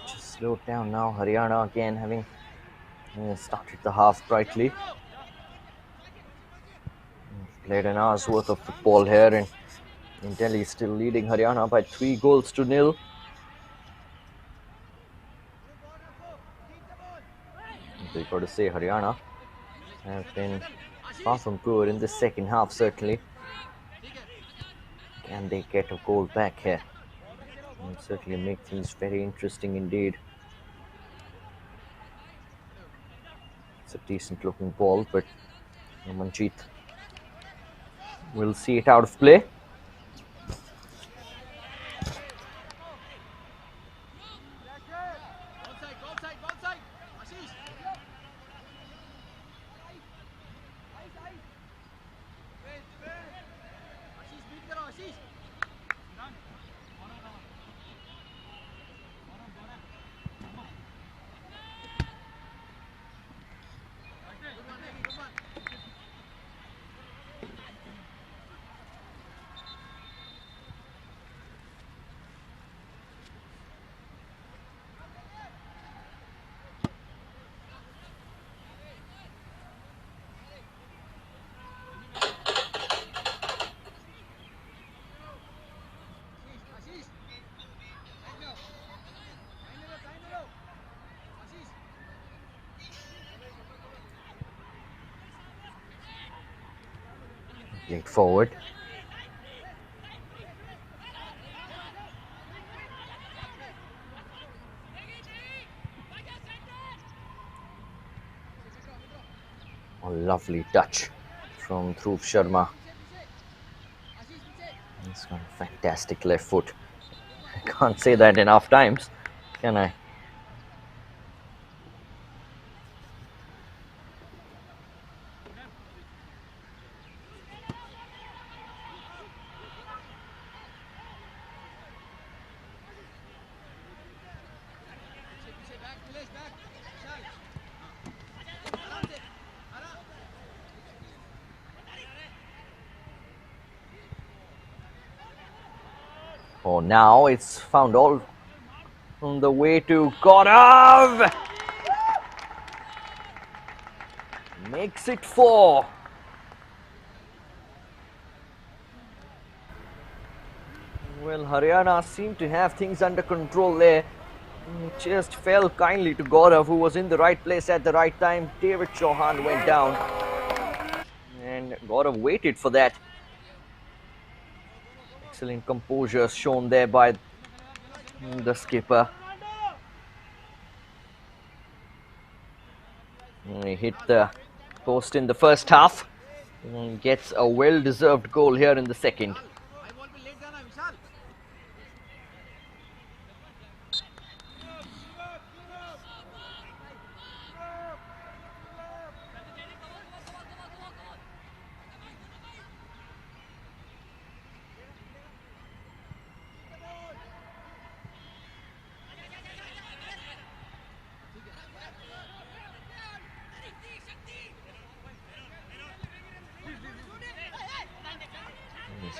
Just slowed down now. Haryana again having started the half brightly. Played an hour's worth of football here, and in Delhi still leading Haryana by 3-0. We've got to say Haryana have been far from poor in the second half, certainly. Can they get a goal back here? And certainly make things very interesting indeed. It's a decent looking ball, but Manjeet will see it out of play. Played forward. A lovely touch from Dhruv Sharma. He's got a fantastic left foot. I can't say that enough times, can I? Oh, now it's found all on the way to Gaurav. Makes it 4. Well, Haryana seemed to have things under control there. Just fell kindly to Gaurav, who was in the right place at the right time. David Chauhan went down, and Gaurav waited for that. Excellent composure shown there by the skipper. He hit the post in the first half and gets a well-deserved goal here in the second.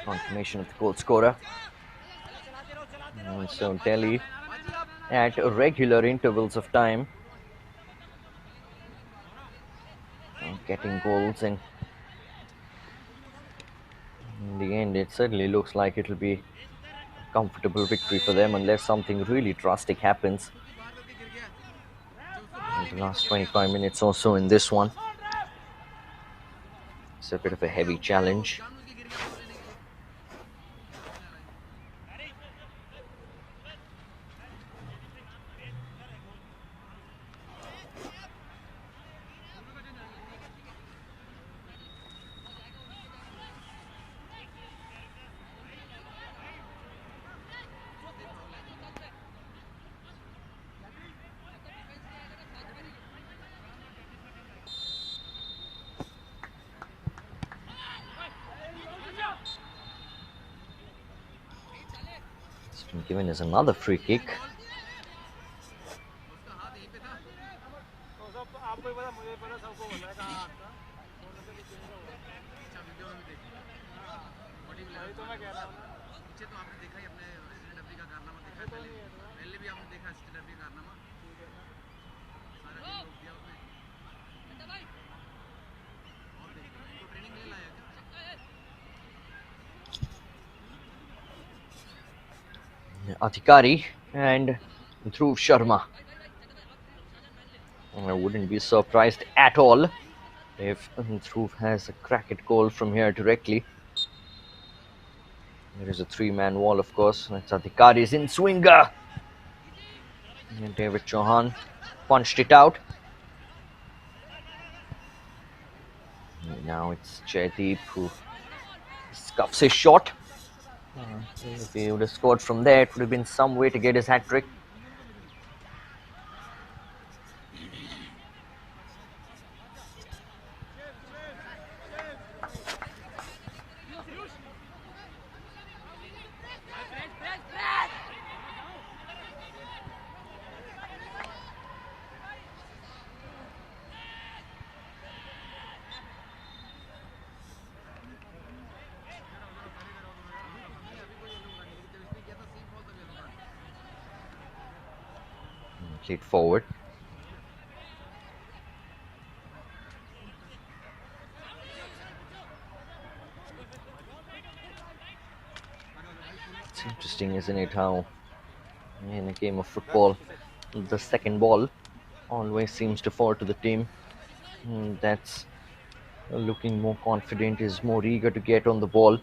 Confirmation of the goal scorer. And so Delhi at regular intervals of time getting goals, and in the end it certainly looks like it'll be a comfortable victory for them unless something really drastic happens in the last 25 minutes or so in this one. It's a bit of a heavy challenge. Given as another free kick. Adhikari and Dhruv Sharma. I wouldn't be surprised at all if Dhruv has a crack at goal from here directly. There is a 3-man wall, of course. That's Adhikari's in swinger. And David Chauhan punched it out. And now it's Jaideep who scuffs his shot. If he would have scored from there, it would have been some way to get his hat-trick. Played forward. It's interesting, isn't it, how in a game of football the second ball always seems to fall to the team that's looking more confident, is more eager to get on the ball.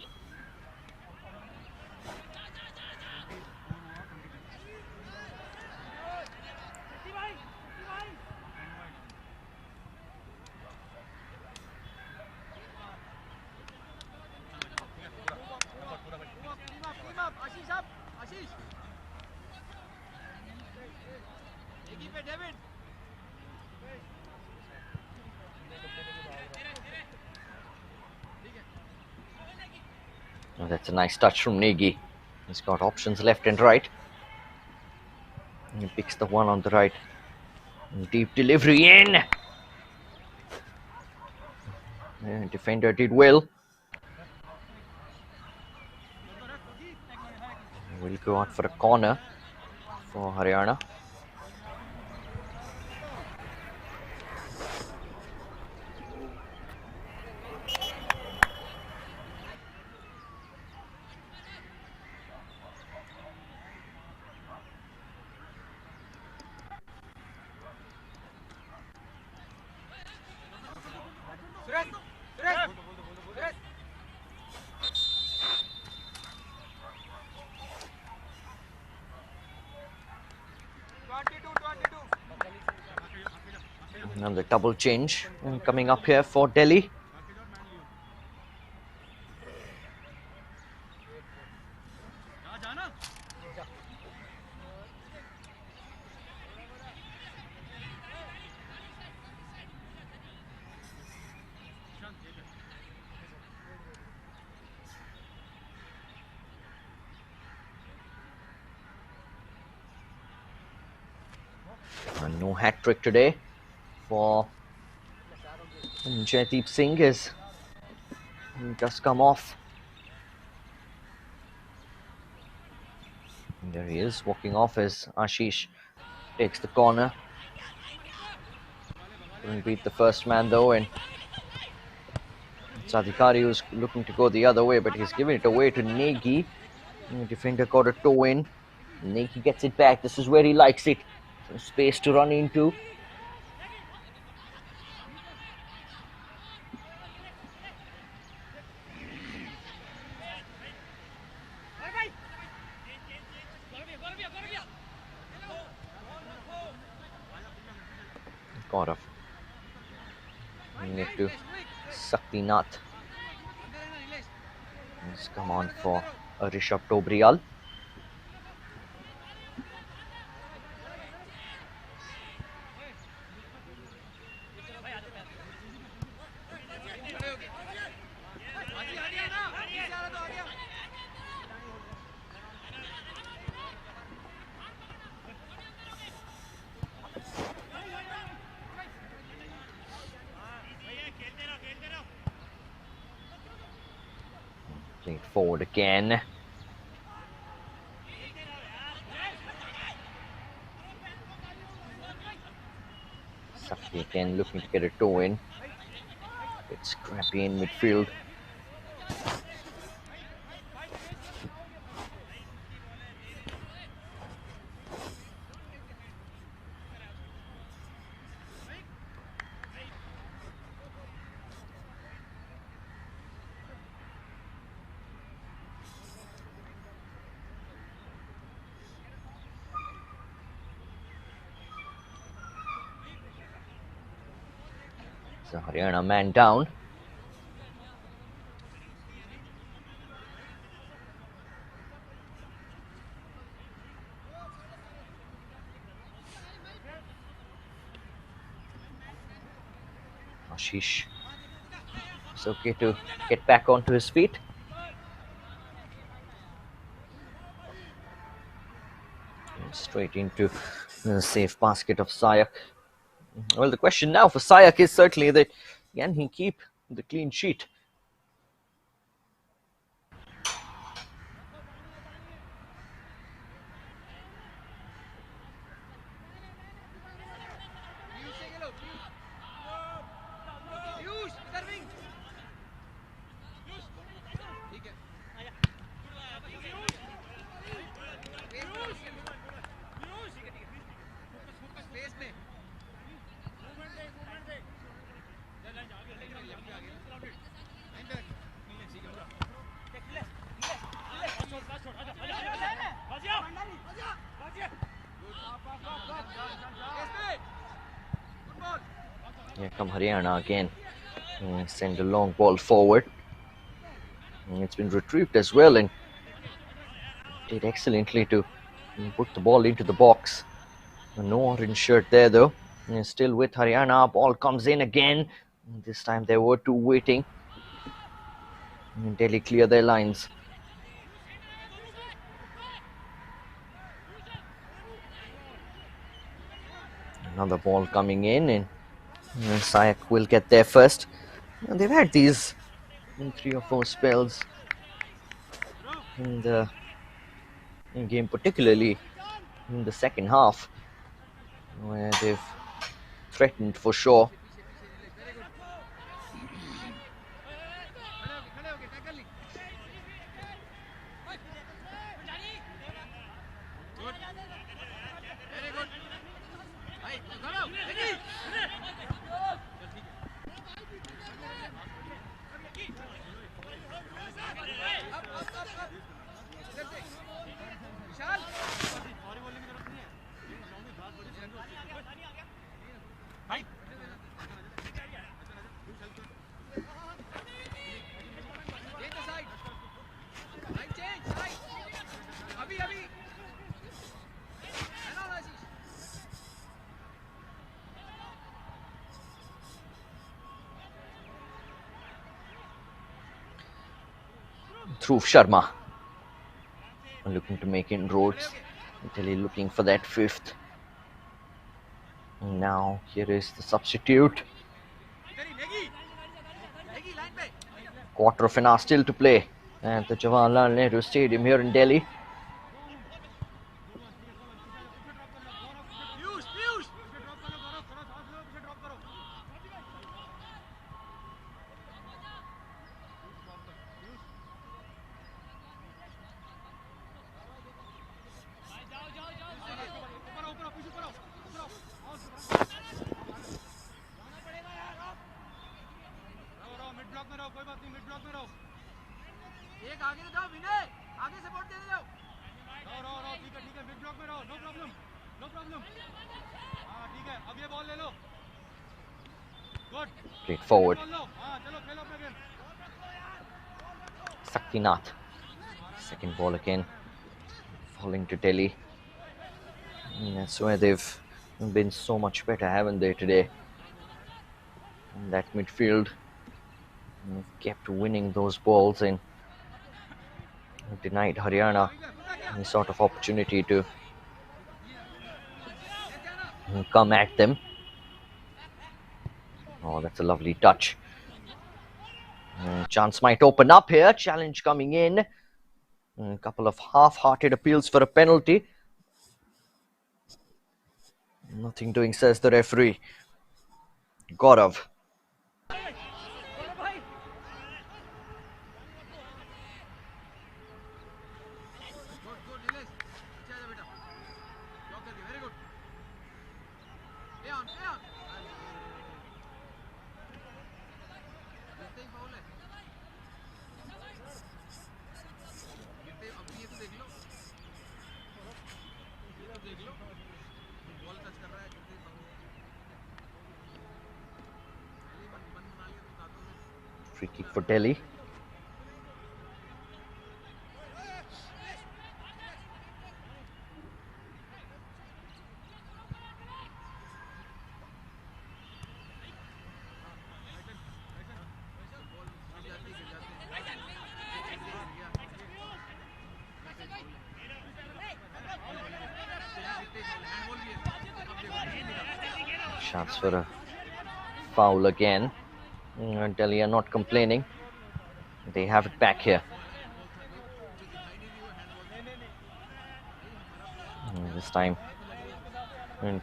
Oh, that's a nice touch from Negi. He's got options left and right. He picks the one on the right. Deep delivery in. Yeah, defender did well. We'll go out for a corner for Haryana. And the double change coming up here for Delhi. And no hat trick today for Jaideep Singh as he does come off. And there he is, walking off as Ashish takes the corner. Couldn't beat the first man though, and Sadhikari was looking to go the other way, but he's giving it away to Negi. The defender got a toe in. Negi gets it back. This is where he likes it. Some space to run into. Got off. Bring it to Saktinath. He's come on for Rishabh Tobrial. Played forward again. Sakti again looking to get a toe in. It's scrappy in midfield. So Haryana man down. Ashish. It's okay to get back onto his feet. And straight into the safe basket of Sayak. Well, the question now for Sayak is certainly that can he keep the clean sheet? Here come Haryana again. Send a long ball forward. It's been retrieved as well and did excellently to put the ball into the box. No orange shirt there though. Still with Haryana. Ball comes in again. This time there were two waiting. Delhi clear their lines. Another ball coming in and Sayak will get there first. And they've had these in 3 or 4 spells in the game, particularly in the second half, where they've threatened for sure. Dhruv Sharma looking to make inroads. Italy looking for that 5th. And now here is the substitute. Quarter of an hour still to play at the Jawaharlal Nehru Stadium here in Delhi. Played forward. Saktinath. Second ball again. Falling to Delhi. And that's where they've been so much better, haven't they, today? In that midfield. And kept winning those balls and denied Haryana any sort of opportunity to come at them. Oh, that's a lovely touch. Chance might open up here. Challenge coming in. A couple of half-hearted appeals for a penalty. Nothing doing, says the referee. Gaurav. Free kick for Delhi. Chance for a foul again. Delhi are not complaining. They have it back here. And this time,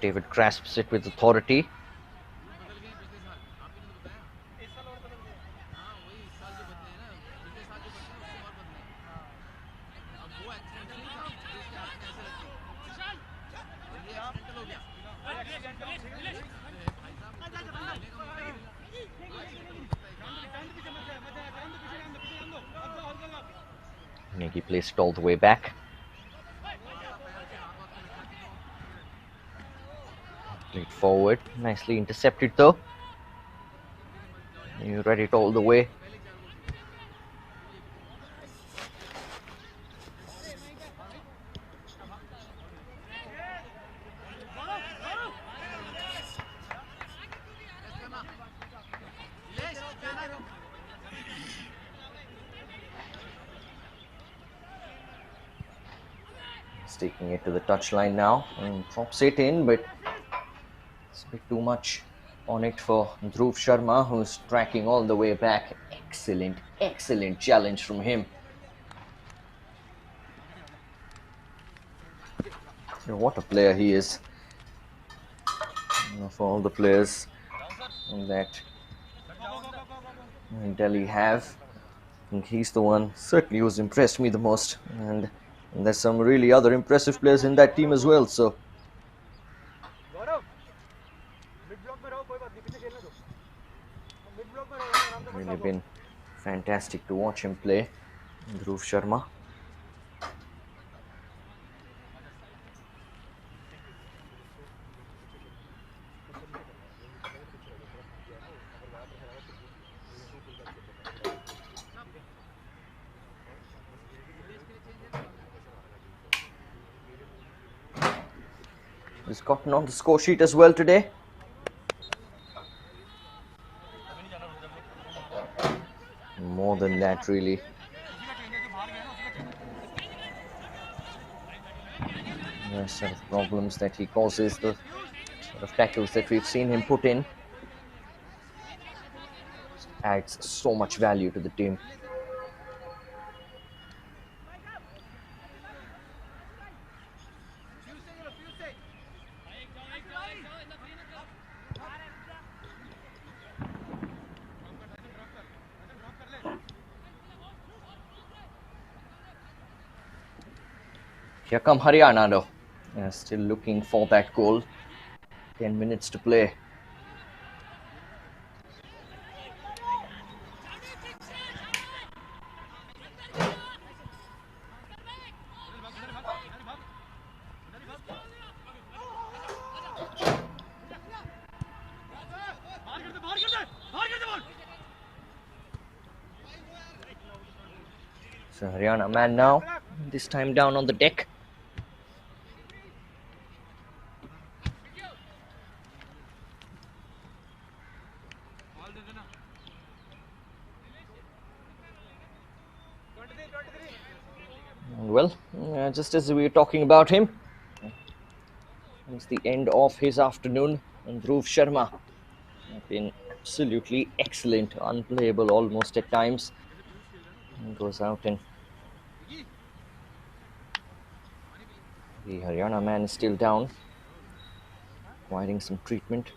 David grasps it with authority. Negi placed it all the way back. Played forward, nicely intercepted though. You read it all the way. He's taking it to the touchline now and drops it in, but it's a bit too much on it for Dhruv Sharma, who's tracking all the way back. Excellent, excellent challenge from him. What a player he is. Of all the players that Delhi have, I think he's the one certainly who's impressed me the most. And there's some really other impressive players in that team as well. So really been fantastic to watch him play, Dhruv Sharma. He's gotten on the score sheet as well today. More than that, really. The sort of problems that he causes, the sort of tackles that we've seen him put in, adds so much value to the team. Here come Haryana though. Still looking for that goal. 10 minutes to play. So Haryana man now, this time down on the deck. Well, just as we were talking about him, it's the end of his afternoon, and Dhruv Sharma has been absolutely excellent, unplayable almost at times. He goes out and the Haryana man is still down, requiring some treatment.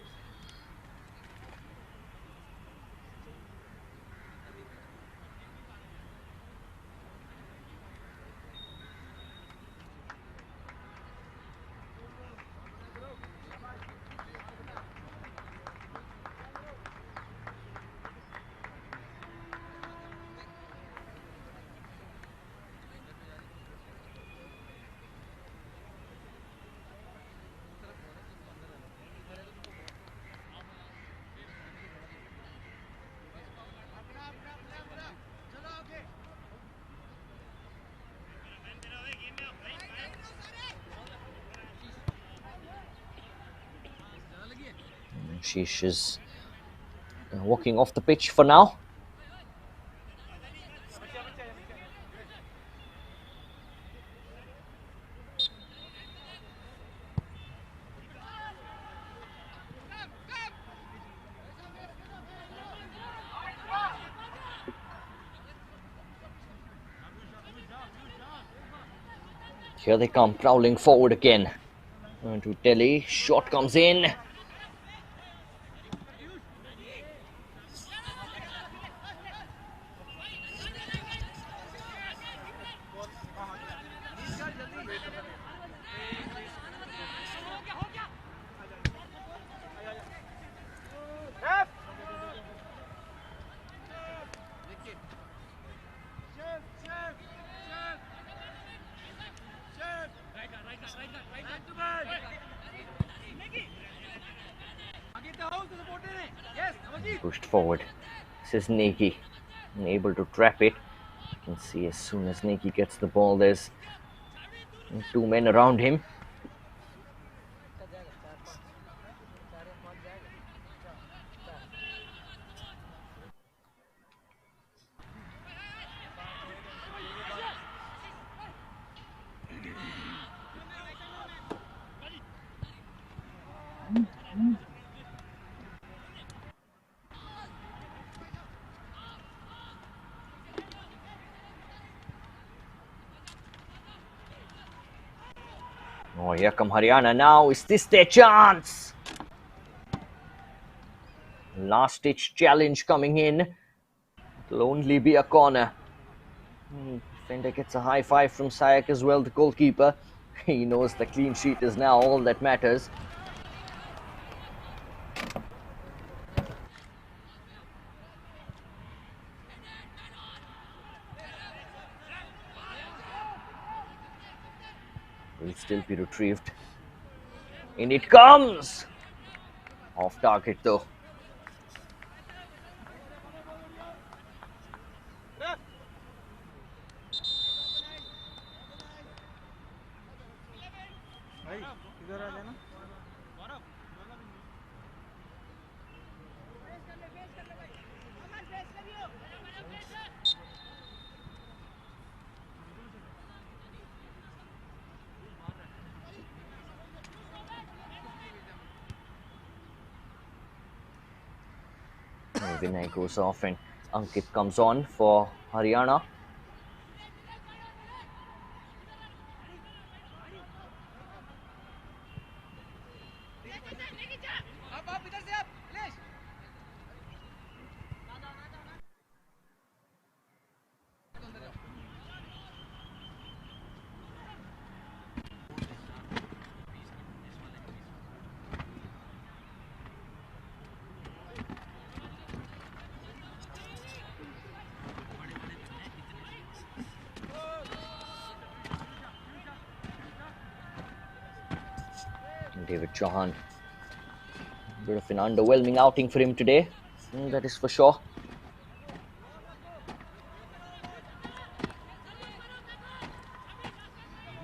Sheesh is walking off the pitch for now. Here they come, prowling forward again. To Delhi, shot comes in. Pushed forward. This is Neki, able to trap it. You can see as soon as Neki gets the ball, there's two men around him. Oh, here come Haryana now. Is this their chance? Last ditch challenge coming in. It'll only be a corner. Defender gets a high five from Sayak as well, the goalkeeper. He knows the clean sheet is now all that matters. Will still be retrieved. In it comes! Off target though. Vinay goes off and Ankit comes on for Haryana. David Chauhan. A bit of an underwhelming outing for him today, that is for sure.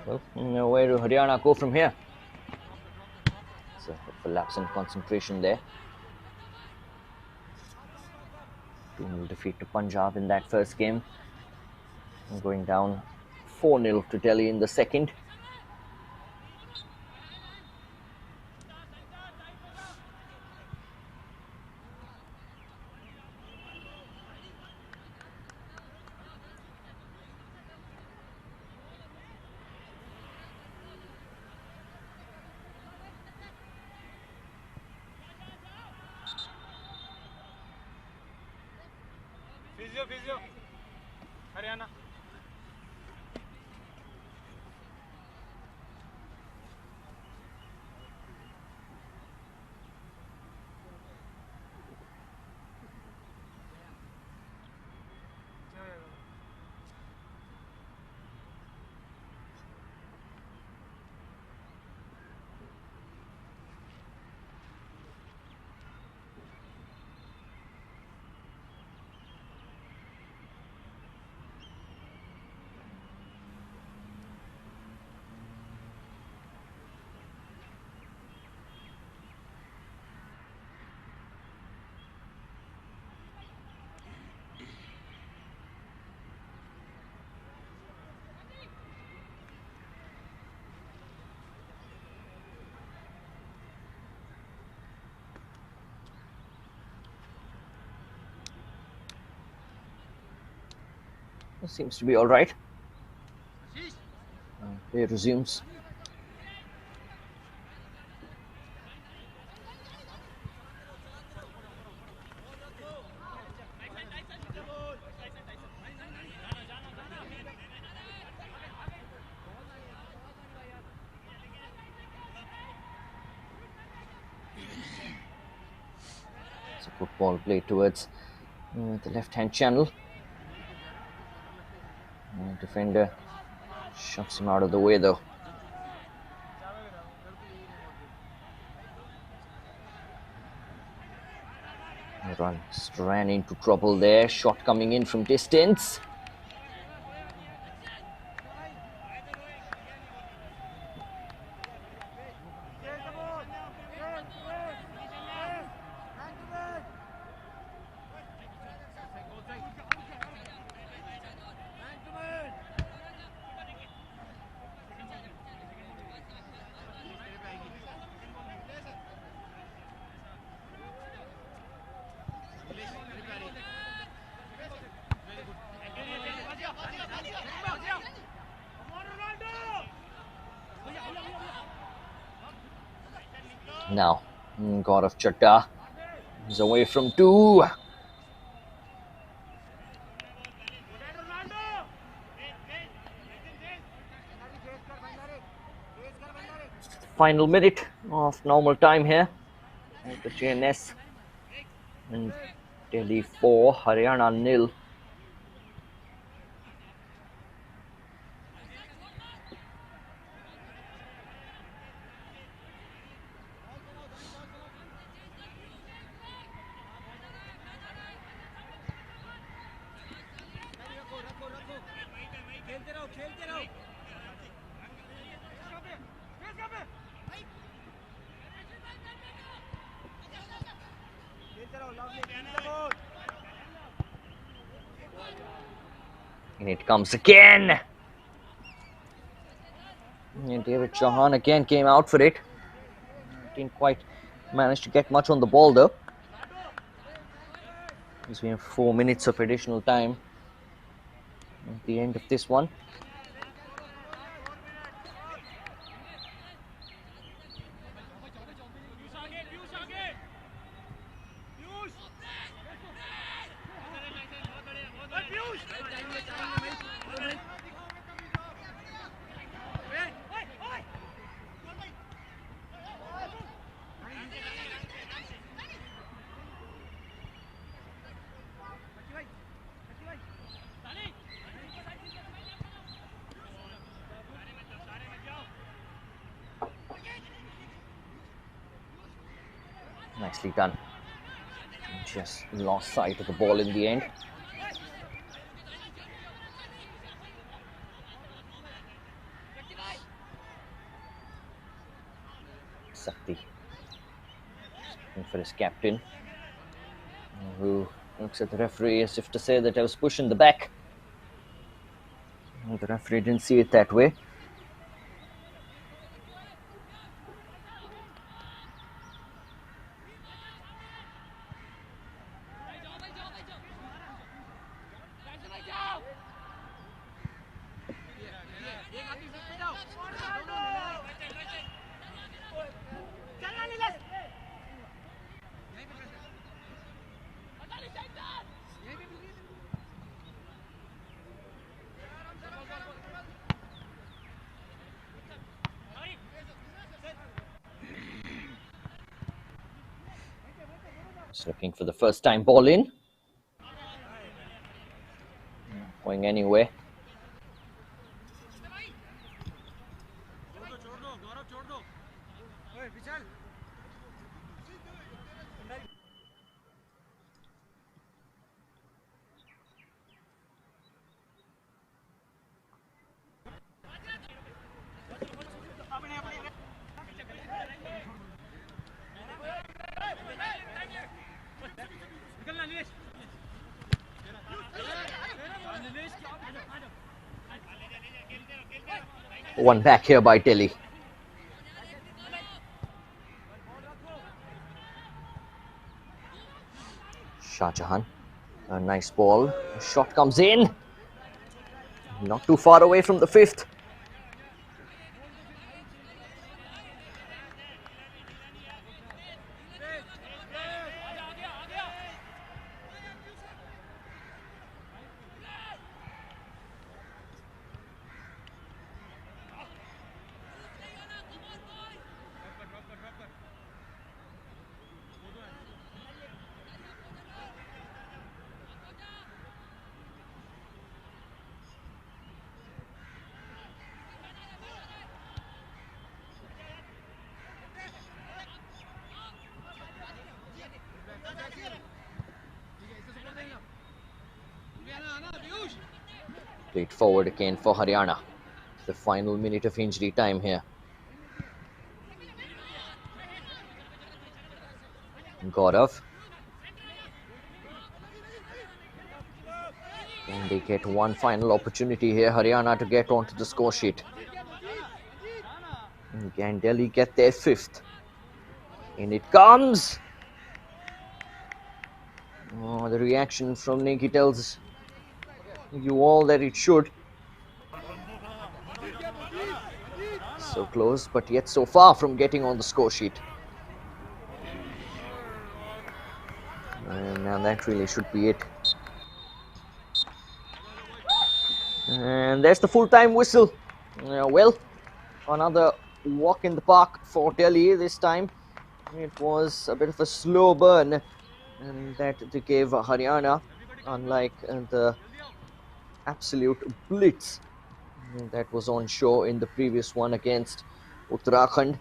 Well, where do Haryana go from here? It's a lapse in concentration there. 2-0 defeat to Punjab in that first game. Going down 4-0 to Delhi in the second. Physio. Haryana. Seems to be all right. Play resumes. It's a good ball played towards the left-hand channel. Defender shoves him out of the way though. Ran into trouble there. Shot coming in from distance. Now, Gaurav Chatta is away from two. Final minute of normal time here at the JNS. And Delhi 4, Haryana 0. And it comes again. And David Chauhan again came out for it. Didn't quite manage to get much on the ball though. Because we have 4 minutes of additional time at the end of this one. Nicely done. Just lost sight of the ball in the end. Sakti looking for his captain, who looks at the referee as if to say that I was pushing the back. The referee didn't see it that way. Just looking for the first time ball in. Going anywhere. One back here by Delhi. Shah Jahan, a nice ball. A shot comes in. Not too far away from the fifth. Played forward again for Haryana. The final minute of injury time here. Gaurav. And they get one final opportunity here, Haryana, to get onto the score sheet. And can Delhi get their 5th? In it comes! Oh, the reaction from Neki tells you all that it should. So close, but yet so far from getting on the score sheet. And now that really should be it. And there's the full-time whistle. Well, another walk in the park for Delhi this time. It was a bit of a slow burn, and that they gave Haryana, unlike the absolute blitz that was on show in the previous one against Uttarakhand.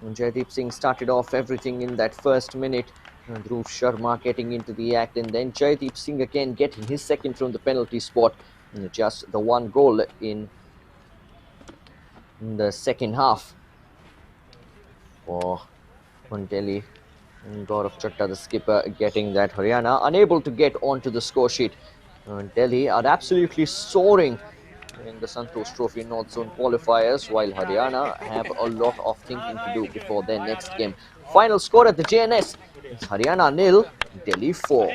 And Jaideep Singh started off everything in that first minute. Dhruv Sharma getting into the act, and then Jaideep Singh again getting his 2nd from the penalty spot. Just the 1 goal in the second half for Delhi. And Gaurav Chatta, the skipper, getting that. Haryana unable to get onto the score sheet. Delhi are absolutely soaring in the Santosh Trophy North Zone qualifiers, while Haryana have a lot of thinking to do before their next game. Final score at the JNS is Haryana 0, Delhi 4.